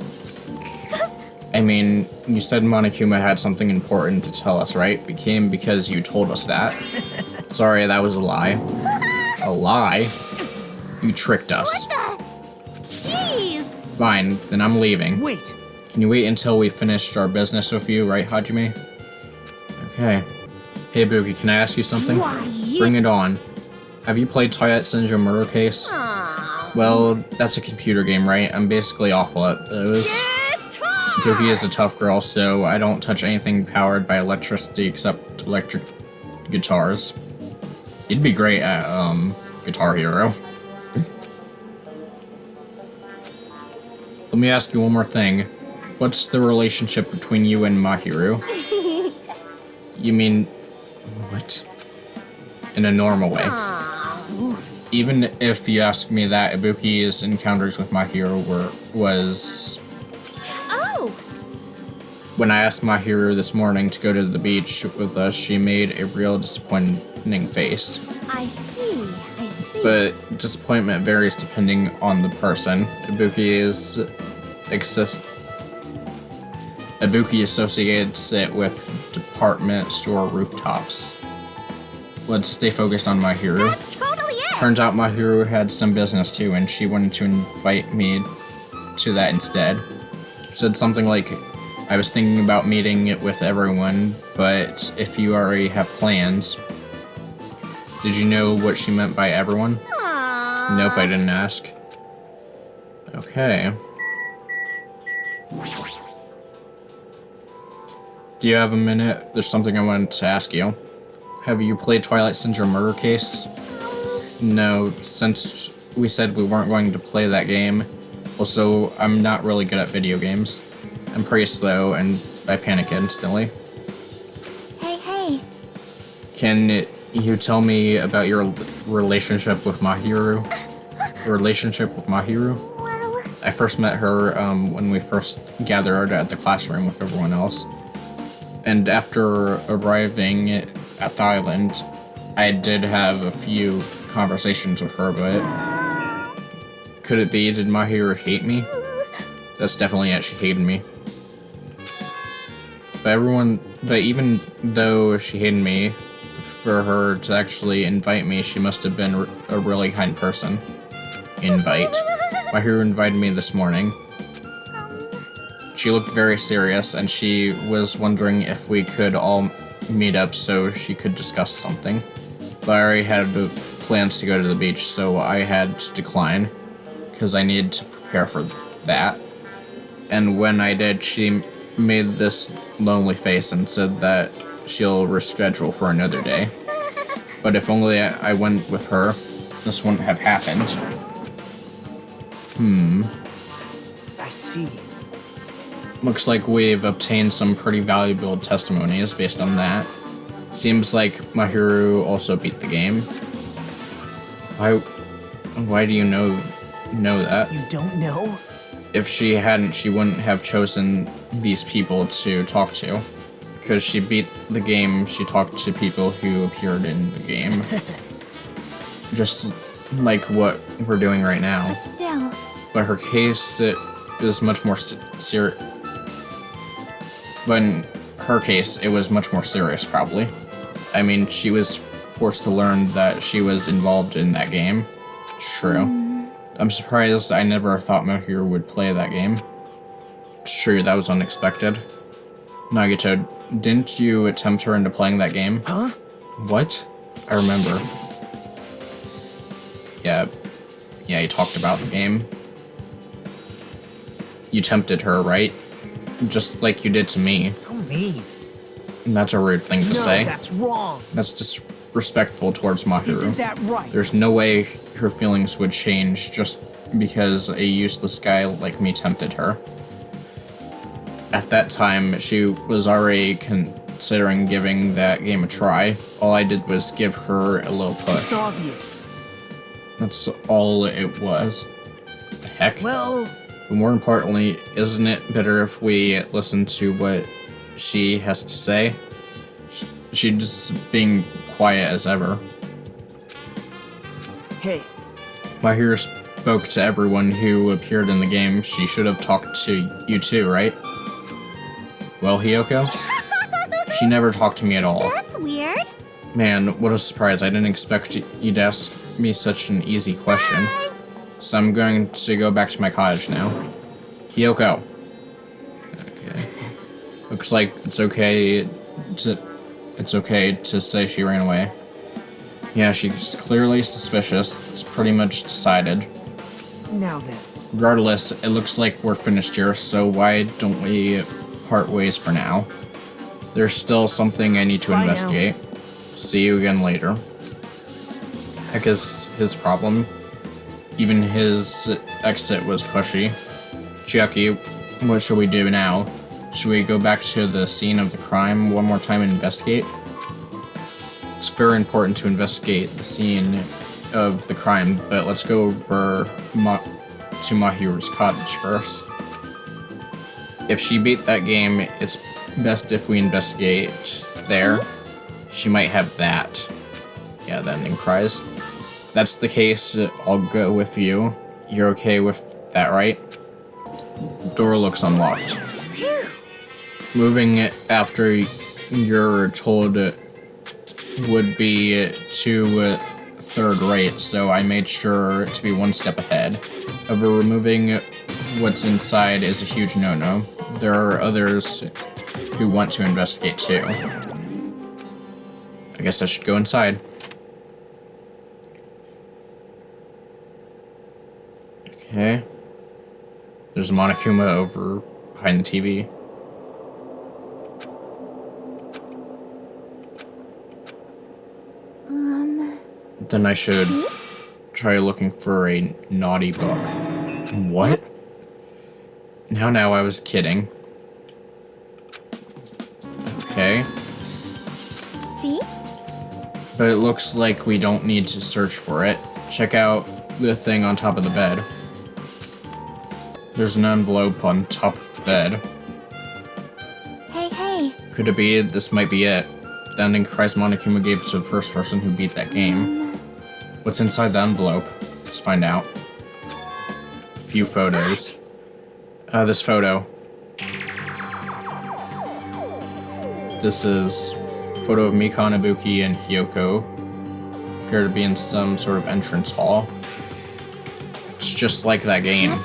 A: I mean, you said Monokuma had something important to tell us, right? We came because you told us that. Sorry, that was a lie. A lie? You tricked us.
B: What the? Jeez!
A: Fine, then I'm leaving.
C: Wait.
A: Can you wait until we finished our business with you, right, Hajime? Okay. Hey, Buki, can I ask you something?
B: Why?
A: Bring it on. Have you played Twilight Syndrome Murder Case?
B: Aw.
A: Well, that's a computer game, right? I'm basically awful at those.
B: Guitar!
A: Buki is a tough girl, so I don't touch anything powered by electricity except electric guitars. You'd be great at, Guitar Hero. Let me ask you one more thing. What's the relationship between you and Mahiru? You mean... what? In a normal way.
B: Aw.
A: Even if you ask me that, Ibuki's encounters with Mahiru was...
B: Oh!
A: When I asked Mahiru this morning to go to the beach with us, she made a real disappointing face.
B: I see. I see.
A: But disappointment varies depending on the person. Ibuki associates it with department store rooftops. Let's stay focused on Mahiru.
B: That's totally it!
A: Turns out Mahiru had some business too, and she wanted to invite me to that instead. She said something like, I was thinking about meeting it with everyone, but if you already have plans. Did you know what she meant by everyone?
B: Aww.
A: Nope, I didn't ask. Okay. Do you have a minute? There's something I wanted to ask you. Have you played Twilight Syndrome Murder Case? No, since we said we weren't going to play that game. Also, I'm not really good at video games. I'm pretty slow, and I panic instantly.
B: Hey.
A: Can you tell me about your relationship with Mahiru?
B: Well...
A: I first met her when we first gathered at the classroom with everyone else. And after arriving at the island, I did have a few conversations with her, but... Could it be, did Mahiru hate me? That's definitely it, she hated me. But even though she hated me, for her to actually invite me, she must have been a really kind person. Invite. Mahiru invited me this morning. She looked very serious, and she was wondering if we could all meet up so she could discuss something. But I already had plans to go to the beach, so I had to decline, because I needed to prepare for that. And when I did, she made this lonely face and said that she'll reschedule for another day. But if only I went with her, this wouldn't have happened.
C: I see.
A: Looks like we've obtained some pretty valuable testimonies based on that. Seems like Mahiru also beat the game. Why do you know that?
C: You don't know?
A: If she hadn't, she wouldn't have chosen these people to talk to. because she beat the game, she talked to people who appeared in the game. Just like what we're doing right now.
B: But still.
A: But her case is much more serious. But in her case, it was much more serious, probably. I mean, she was forced to learn that she was involved in that game. True. I'm surprised I never thought Mahir would play that game. It's true, that was unexpected. Nagito, didn't you tempt her into playing that game?
C: Huh?
A: What? I remember. Yeah, you talked about the game. You tempted her, right? Just like you did to me.
C: How mean.
A: That's a rude thing to say.
C: No, that's wrong.
A: That's disrespectful towards Mahiru.
C: Isn't that right?
A: There's no way her feelings would change just because a useless guy like me tempted her. At that time, she was already considering giving that game a try. All I did was give her a little push.
C: It's obvious.
A: That's all it was. What the heck?
C: Well...
A: But more importantly, isn't it better if we listen to what she has to say? She's just being quiet as ever.
C: Hey.
A: Mahir spoke to everyone who appeared in the game. She should have talked to you too, right? Well, Hiyoko? She never talked to me at all.
B: That's weird.
A: Man, what a surprise. I didn't expect you to ask me such an easy question. So I'm going to go back to my cottage now. Hiyoko. Okay. Looks like it's okay to say she ran away. Yeah, she's clearly suspicious. It's pretty much decided.
C: Now then.
A: Regardless, it looks like we're finished here, so why don't we part ways for now? There's still something I need to investigate. See you again later. Heck is his problem. Even his exit was pushy. Chiaki, what should we do now? Should we go back to the scene of the crime one more time and investigate? It's very important to investigate the scene of the crime, but let's go over to Mahiru's cottage first. If she beat that game, it's best if we investigate there. She might have that. Yeah, the ending prize. If that's the case, I'll go with you. You're okay with that, right? Door looks unlocked. Moving after you're told would be to third rate, so I made sure to be one step ahead. However, removing what's inside is a huge no-no. There are others who want to investigate too. I guess I should go inside. Okay. There's Monokuma over behind the TV. Then I should try looking for a naughty book. What? Now, I was kidding. Okay.
B: See?
A: But it looks like we don't need to search for it. Check out the thing on top of the bed. There's an envelope on top of the bed.
B: Hey.
A: Could it be this might be it? The ending prize Monokuma gave to the first person who beat that game. What's inside the envelope? Let's find out. A few photos. This photo. This is a photo of Mika Ibuki and Hiyoko. Appear to be in some sort of entrance hall. It's just like that game.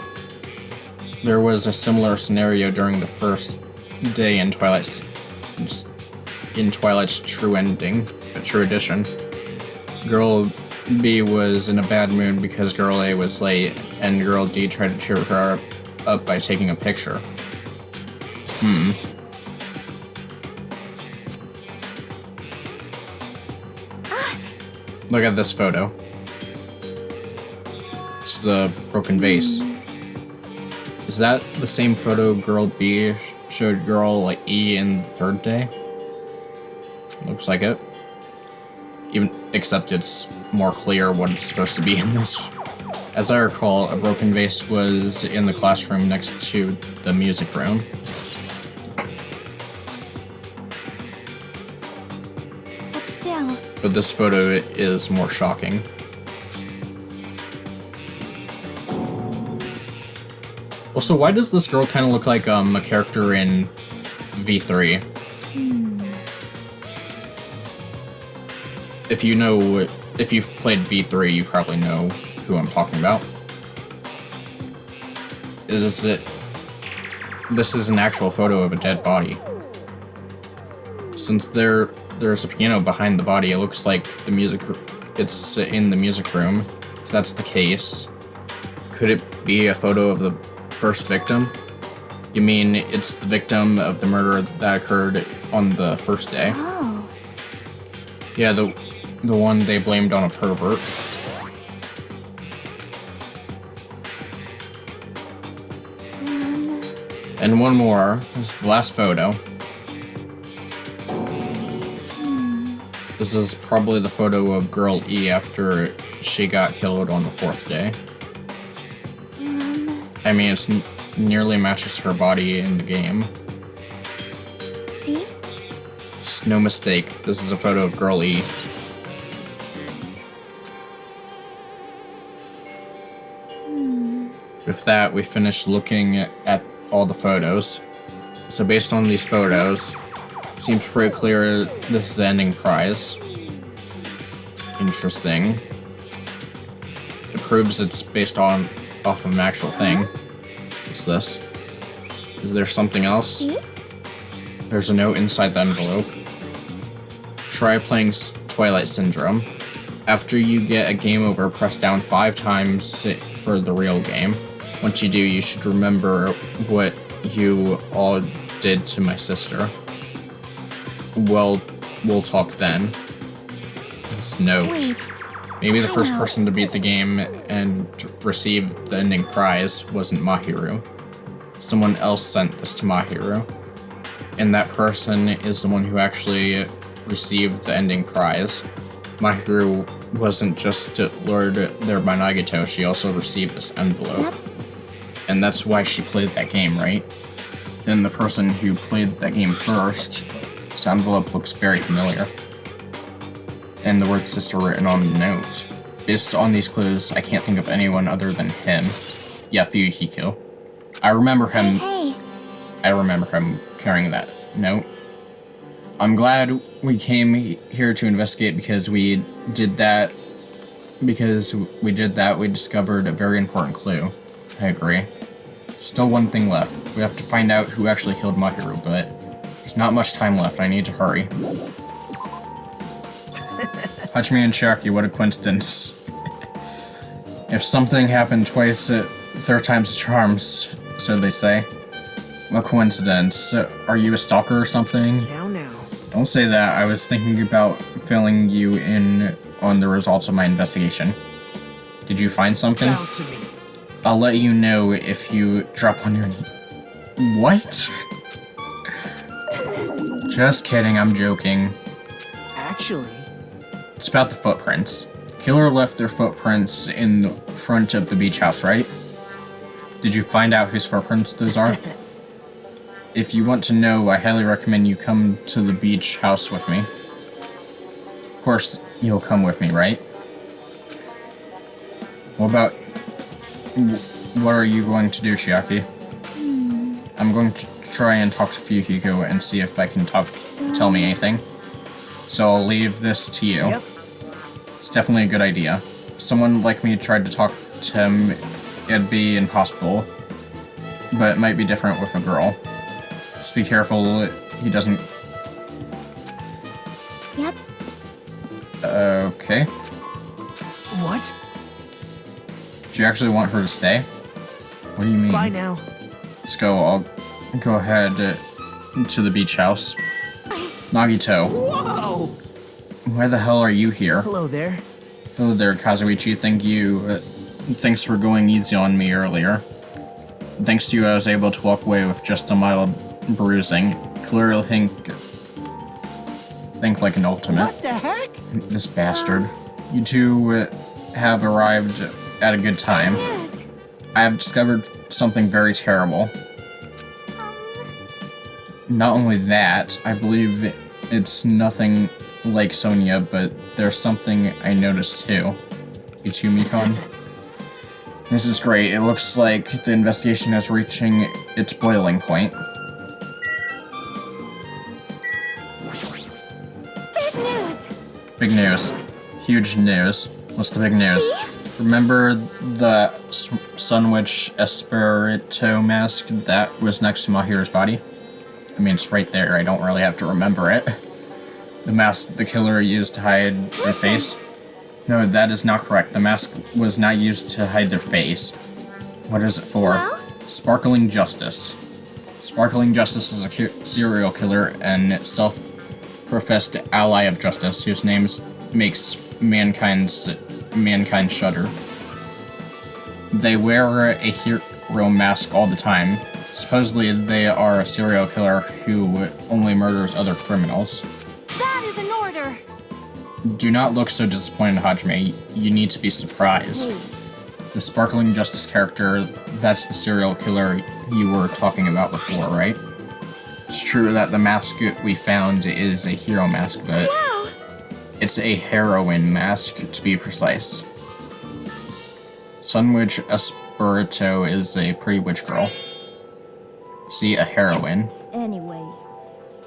A: There was a similar scenario during the first day in Twilight's true ending, a true edition. Girl B was in a bad mood because Girl A was late, and Girl D tried to cheer her up by taking a picture. Look at this photo. It's the broken vase. Is that the same photo Girl B showed Girl E in the third day? Looks like it. Except it's more clear what it's supposed to be in this. As I recall, a broken vase was in the classroom next to the music room. but this photo is more shocking. Also, why does this girl kind of look like a character in V3? If you've played V3, you probably know who I'm talking about. This is an actual photo of a dead body. Since there's a piano behind the body, it looks like it's in the music room. If that's the case, could it be a photo of the first victim? You mean it's the victim of the murder that occurred on the first day?
B: Oh.
A: Yeah, the one they blamed on a pervert. And one more. This is the last photo. This is probably the photo of Girl E after she got killed on the fourth day. I mean, it nearly matches her body in the game.
B: See?
A: It's no mistake. This is a photo of Girl E. With that, we finished looking at all the photos. So based on these photos, it seems pretty clear this is the ending prize. Interesting. It proves it's based off of an actual thing. What's this? Is there something else? There's a note inside the envelope. Try playing Twilight Syndrome. After you get a game over, press down 5 times for the real game. Once you do, you should remember what you all did to my sister. Well, we'll talk then. This note.
B: Wait.
A: Maybe the first person to beat the game and receive the ending prize wasn't Mahiru. Someone else sent this to Mahiru. And that person is the one who actually received the ending prize. Mahiru wasn't just lured there by Nagito, she also received this envelope. And that's why she played that game, right? Then the person who played that game first, this envelope looks very familiar. And the word sister written on the note. Based on these clues, I can't think of anyone other than him. Yeah, Fuyuhiko. I remember him.
B: Hey.
A: I remember him carrying that note. I'm glad we came here to investigate because we did that. We discovered a very important clue. I agree. Still one thing left. We have to find out who actually killed Mahiru, but there's not much time left. I need to hurry. Hachime and Chiaki, what a coincidence. If something happened twice, third time's a charm, so they say. A coincidence. Are you a stalker or something?
C: Now.
A: Don't say that. I was thinking about filling you in on the results of my investigation. Did you find something?
C: Bow to me.
A: I'll let you know if you drop on your knee. What? Just kidding, I'm joking.
C: Actually...
A: It's about the footprints. Killer left their footprints in the front of the beach house, right? Did you find out whose footprints those are? If you want to know, I highly recommend you come to the beach house with me. Of course, you'll come with me, right? What are you going to do, Chiaki? I'm going to try and talk to Fuyuhiko and see if I can tell me anything. So I'll leave this to you.
C: Yep.
A: It's definitely a good idea. If someone like me tried to talk to him, it'd be impossible. But it might be different with a girl. Just be careful he doesn't...
B: Yep.
A: Okay.
C: What?
A: Do you actually want her to stay? What do you mean?
C: Bye now.
A: Let's go. I'll go ahead to the beach house. Nagito.
C: Whoa!
A: Why the hell are you here?
C: Hello there.
A: Hello there, Kazuichi. Thanks for going easy on me earlier. Thanks to you, I was able to walk away with just a mild bruising. Clearly think like an ultimate.
C: What the heck?
A: This bastard. You two have arrived at a good time. I have discovered something very terrible. Not only that, I believe it's nothing like Sonia, but there's something I noticed too. You too, Mikon? This is great. It looks like the investigation is reaching its boiling point.
B: Big news!
A: Big news. Huge news. What's the big news?
B: See?
A: Remember the Sunwitch Espirito mask that was next to Mahiru's body? I mean, it's right there. I don't really have to remember it. The mask the killer used to hide their face? No, that is not correct. The mask was not used to hide their face. What is it for?
B: Well?
A: Sparkling Justice. Sparkling Justice is a serial killer and self-professed ally of justice whose name makes mankind shudder. They wear a hero mask all the time. Supposedly, they are a serial killer who only murders other criminals.
B: That is an order!
A: Do not look so disappointed, Hajime. You need to be surprised. The Sparkling Justice character, that's the serial killer you were talking about before, right? It's true that the mask we found is a hero mask, but
B: Wow!
A: it's a heroine mask, to be precise. Sunwitch Espirito is a pretty witch girl. See, a heroine.
B: Anyway,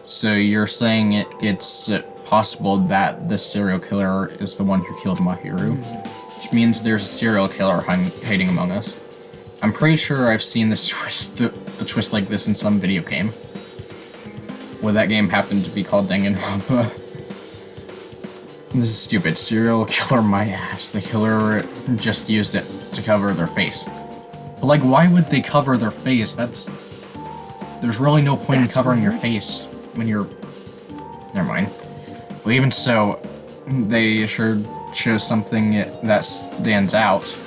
A: So you're saying it's possible that the serial killer is the one who killed Mahiru? Which means there's a serial killer hiding among us. I'm pretty sure I've seen this a twist like this in some video game. Would that game happen to be called Danganronpa? This is stupid. Serial killer my ass. The killer just used it to cover their face. But like, why would they cover their face? There's really no point in covering your face when you're... Never mind. Well, even so, they sure show something that stands out.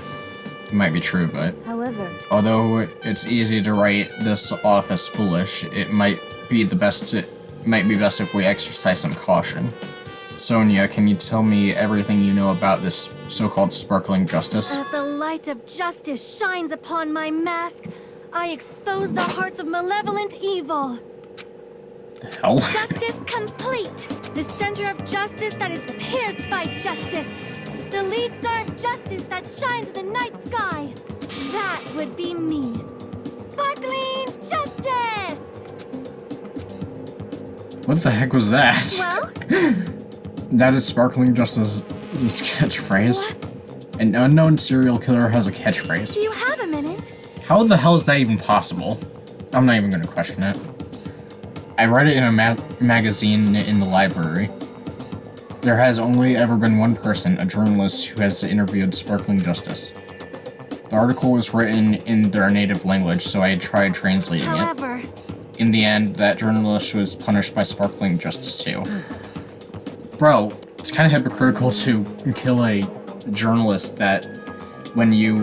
A: It might be true, but...
B: however,
A: although it's easy to write this off as foolish, it might be best if we exercise some caution. Sonia, can you tell me everything you know about this so-called Sparkling Justice?
B: as the light of justice shines upon my mask, I expose the hearts of malevolent evil.
A: The hell?
B: Justice complete! The center of justice that is pierced by justice! The lead star of justice that shines in the night sky! That would be me! Sparkling Justice!
A: What the heck was that?
B: Well,
A: That is Sparkling Justice's catchphrase.
B: what?
A: An unknown serial killer has a catchphrase.
B: Do you have a minute?
A: How the hell is that even possible? I'm not even gonna question it. I read it in a magazine in the library. There has only ever been one person, a journalist, who has interviewed Sparkling Justice. The article was written in their native language, so I tried translating it.
B: However,
A: In the end, that journalist was punished by Sparkling Justice too. Bro, it's kind of hypocritical to kill a journalist that when you,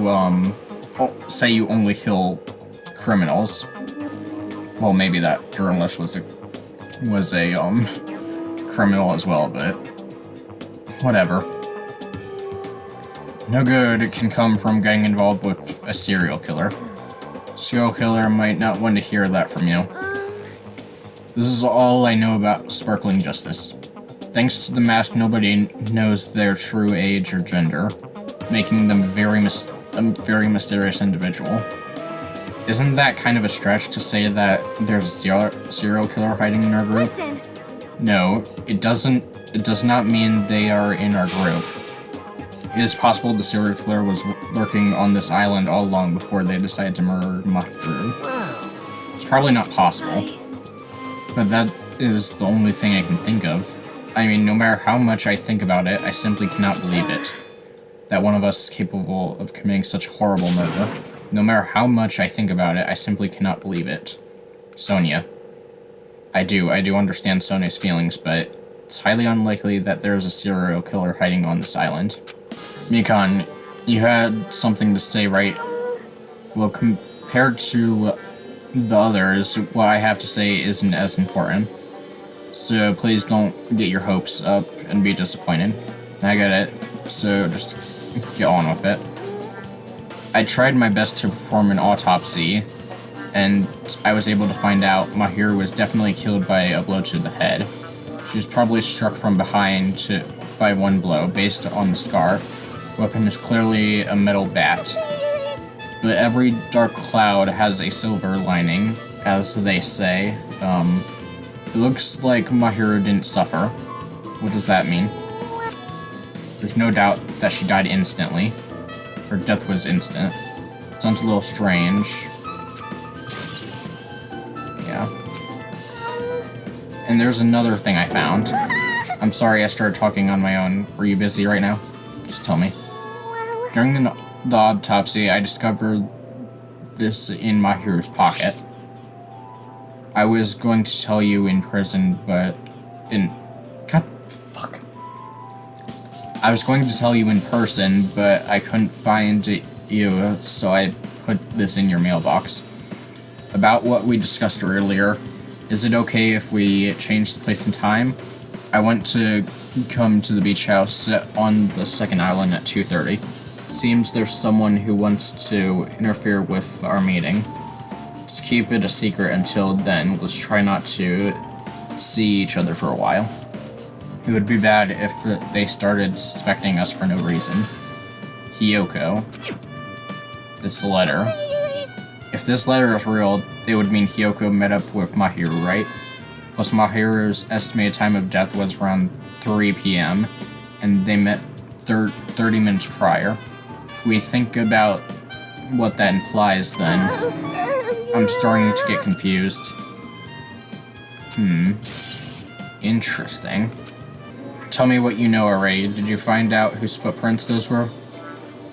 A: say you only kill criminals. Well, maybe that journalist was a criminal as well, but whatever. No good can come from getting involved with a serial killer. Serial killer might not want to hear that from you. This is all I know about Sparkling Justice. Thanks to the mask, nobody knows their true age or gender, making them a very mysterious individual. Isn't that kind of a stretch to say that there's a serial killer hiding in our group?
B: listen.
A: No, it does not mean they are in our group. It is possible the serial killer was lurking on this island all along before they decided to murder Mahiru. It's probably not possible, but that is the only thing I can think of. I mean, no matter how much I think about it, I simply cannot believe it. That one of us is capable of committing such horrible murder. No matter how much I think about it, I simply cannot believe it. Sonia. I do understand Sonia's feelings, but it's highly unlikely that there is a serial killer hiding on this island. Mikon, you had something to say, right? Well, compared to the others, what I have to say isn't as important. So please don't get your hopes up and be disappointed. I get it, so just get on with it. I tried my best to perform an autopsy, and I was able to find out Mahiru was definitely killed by a blow to the head. She was probably struck from behind by one blow, based on the scar. Weapon is clearly a metal bat. But every dark cloud has a silver lining, as they say. It looks like Mahiru didn't suffer. What does that mean? There's no doubt that she died instantly. Her death was instant. Sounds a little strange. Yeah. And there's another thing I found. I'm sorry I started talking on my own. Were you busy right now? Just tell me. During the autopsy, I discovered this in Mahiru's pocket. I was going to tell you in prison, but God, fuck. I was going to tell you in person, but I couldn't find you, so I put this in your mailbox. About what we discussed earlier, is it okay if we change the place and time? I want to come to the beach house on the second island at 2:30. Seems there's someone who wants to interfere with our meeting. Just keep it a secret until then. Let's try not to see each other for a while. It would be bad if they started suspecting us for no reason. Hiyoko. This letter. If this letter is real, it would mean Hiyoko met up with Mahiru, right? Plus Mahiru's estimated time of death was around 3 p.m. and they met 30 minutes prior. If we think about what that implies, then I'm starting to get confused. Interesting. Tell me what you know already. Did you find out whose footprints those were?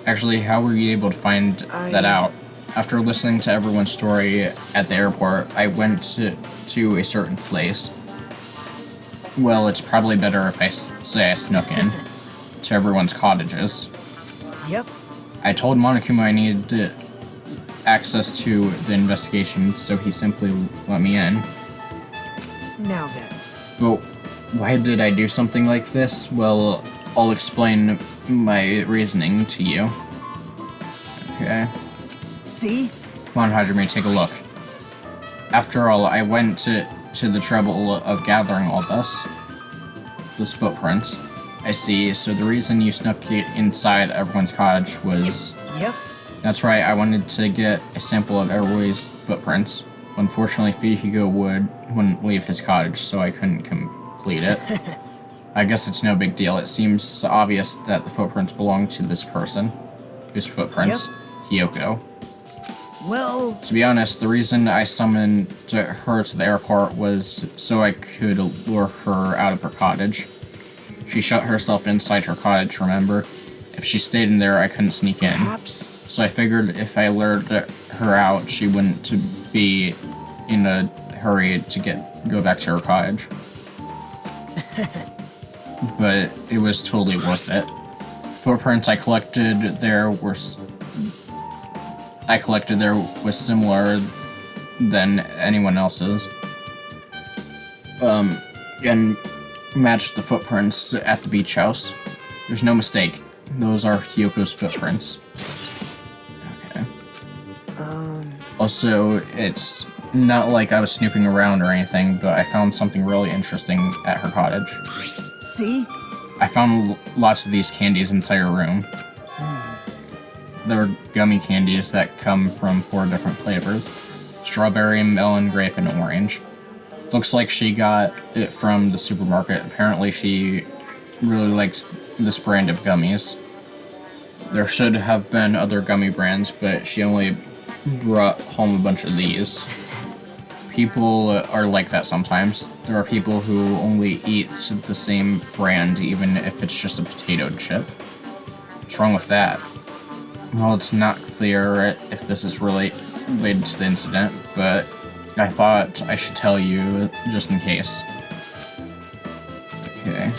A: Actually, how were you able to find that out? After listening to everyone's story at the airport, I went to a certain place. Well, it's probably better if I say I snuck in to everyone's cottages.
C: Yep.
A: I told Monokuma I needed access to the investigation, so he simply let me in.
C: Now then.
A: But why did I do something like this? Well, I'll explain my reasoning to you. Okay.
C: See?
A: Come on, Hajime, take a look. After all, I went to the trouble of gathering all those footprints. I see, so the reason you snuck inside everyone's cottage was...
C: Yep.
A: That's right, I wanted to get a sample of everybody's footprints. Unfortunately, Fihiko wouldn't leave his cottage, so I couldn't complete it. I guess it's no big deal. It seems obvious that the footprints belong to this person. Whose footprints? Yep. Hiyoko.
C: Well...
A: To be honest, the reason I summoned her to the airport was so I could lure her out of her cottage. She shut herself inside her cottage, remember? If she stayed in there, I couldn't sneak in.
C: Perhaps.
A: So I figured if I lured her out, she wouldn't be in a hurry to go back to her cottage. But it was totally worth it. The footprints I collected there was similar than anyone else's. And matched the footprints at the beach house. There's no mistake. Those are Hyoko's footprints. Okay. Also, it's not like I was snooping around or anything, but I found something really interesting at her cottage.
C: See?
A: I found lots of these candies inside her room. They're gummy candies that come from 4 different flavors. Strawberry, melon, grape, and orange. Looks like she got it from the supermarket. Apparently she really likes this brand of gummies. There should have been other gummy brands, but she only brought home a bunch of these. People are like that sometimes. There are people who only eat the same brand, even if it's just a potato chip. What's wrong with that? Well, it's not clear if this is related to the incident, but I thought I should tell you just in case. Okay.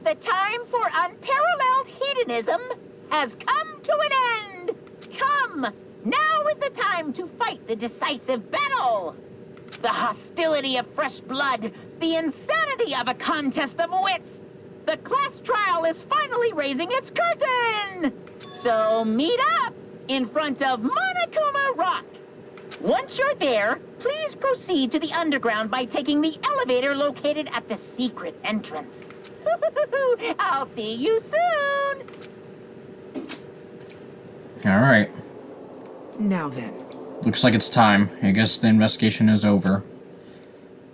D: The time for unparalleled hedonism has come to an end! Come! Now is the time to fight the decisive battle! The hostility of fresh blood, the insanity of a contest of wits! The class trial is finally raising its curtain! So meet up in front of Monokuma Rock. Once you're there, please proceed to the underground by taking the elevator located at the secret entrance. I'll see you soon!
A: Alright.
C: Now then.
A: Looks like it's time. I guess the investigation is over.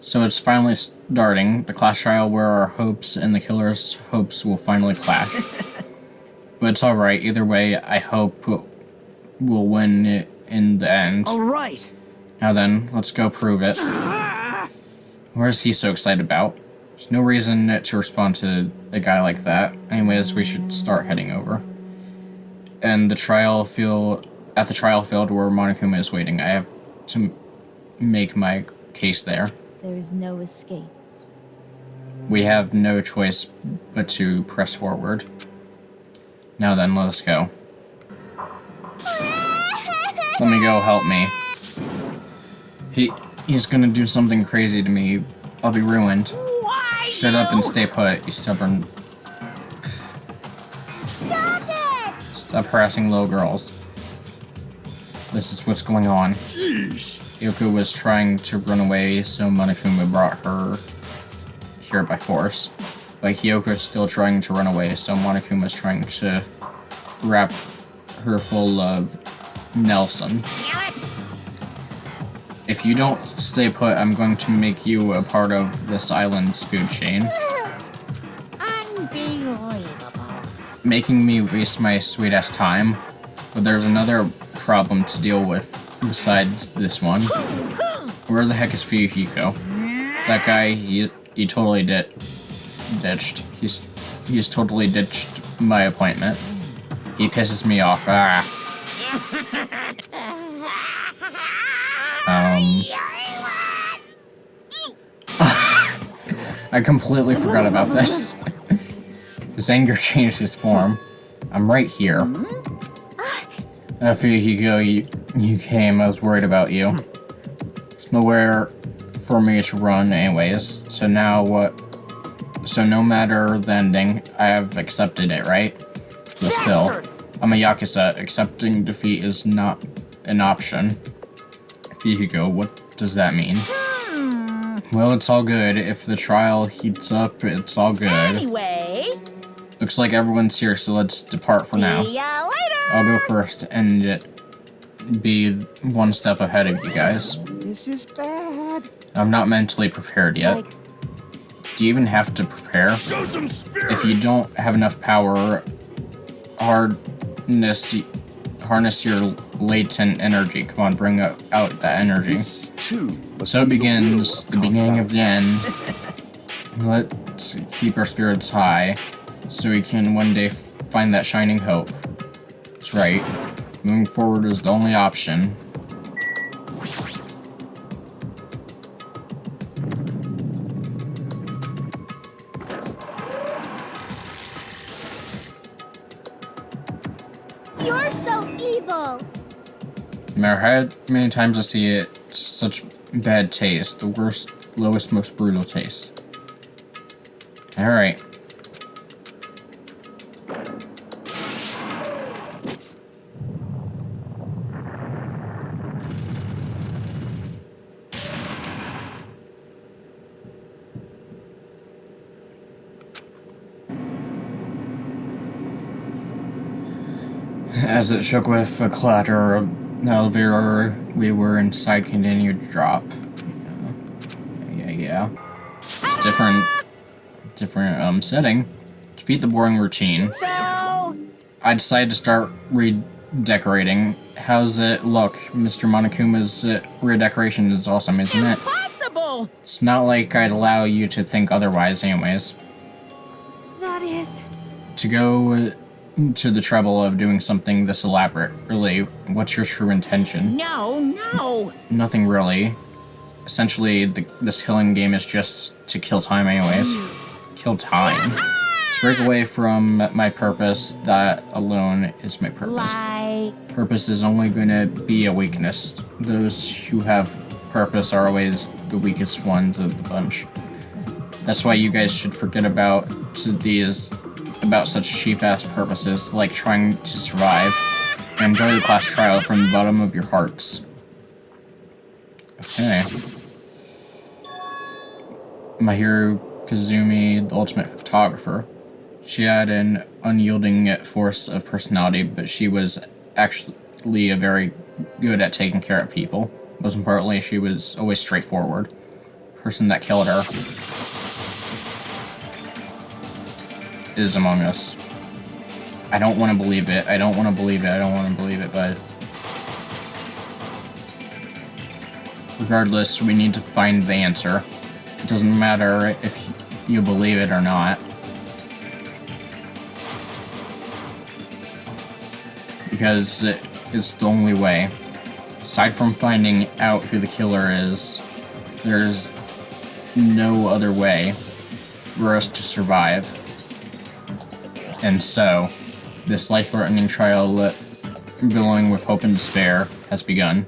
A: So it's finally starting. The class trial where our hopes and the killer's hopes will finally clash. But it's alright. Either way, I hope we'll win it in the end.
C: Alright.
A: Now then, let's go prove it. What is he so excited about? There's no reason to respond to a guy like that. Anyways, we should start heading over. And the trial field, at the trial field where Monokuma is waiting, I have to make my case there.
B: There is no escape.
A: We have no choice but to press forward. Now then, let us go. Let me go, help me. He's gonna do something crazy to me. I'll be ruined.
D: Why?
A: Shut up and stay put, you stubborn...
B: Stop it!
A: Stop harassing little girls. This is what's going on.
E: Jeez.
A: Yoko was trying to run away, so Monokuma brought her here by force. But Hyoko's still trying to run away, so Monokuma's trying to wrap her full of Nelson.
D: Damn it!
A: If you don't stay put, I'm going to make you a part of this island's food chain.
D: Unbelievable.
A: Making me waste my sweet-ass time. But there's another problem to deal with besides this one. Where the heck is Fuyuhiko? That guy, he totally ditched. He's totally ditched my appointment. He pisses me off. I completely forgot about this. His anger changed its form. I'm right here. After you came, I was worried about you. There's nowhere for me to run anyways, so now what? So no matter the ending, I have accepted it, right? But still, I'm a Yakuza. Accepting defeat is not an option. Fuyuhiko, what does that mean? Well, it's all good. If the trial heats up, it's all good.
D: Anyway,
A: Looks like everyone's here, so let's depart for now.
D: see ya later!
A: I'll go first and be one step ahead of you guys.
C: This is bad.
A: I'm not mentally prepared yet. Do you even have to prepare?
E: Show some spirit.
A: If you don't have enough power, harness your latent energy. Come on, bring out that energy.
E: This too.
A: So it begins, the beginning of the end. Let's keep our spirits high, so we can one day find that shining hope. That's right. Moving forward is the only option.
B: You're so evil!
A: No matter how many times I see it, it's such bad taste. The worst, lowest, most brutal taste. Alright. As it shook with a clatter, the elevator we were inside continued to drop. Yeah. It's different setting. Defeat the boring routine.
D: So,
A: I decided to start redecorating. How's it look? Mr. Monokuma's redecoration is awesome, isn't it?
D: impossible!
A: It's not like I'd allow you to think otherwise anyways.
B: That is...
A: To go to the trouble of doing something this elaborate, really, what's your true intention?
D: No!
A: Nothing really. Essentially, this killing game is just to kill time anyways. Kill time. To break away from my purpose, that alone is my purpose.
D: Like...
A: Purpose is only going to be a weakness. Those who have purpose are always the weakest ones of the bunch. That's why you guys should forget about such cheap-ass purposes like trying to survive. Enjoy the class trial from the bottom of your hearts. Okay. Mahiro Kazumi, the ultimate photographer. She had an unyielding force of personality, but she was actually very good at taking care of people. Most importantly, she was always straightforward. The person that killed her is among us. I don't want to believe it. I don't want to believe it. I don't want to believe it, but regardless, we need to find the answer. It doesn't matter if you believe it or not. Because it's the only way. Aside from finding out who the killer is, there's no other way for us to survive. And so, this life-threatening trial, glowing with hope and despair, has begun.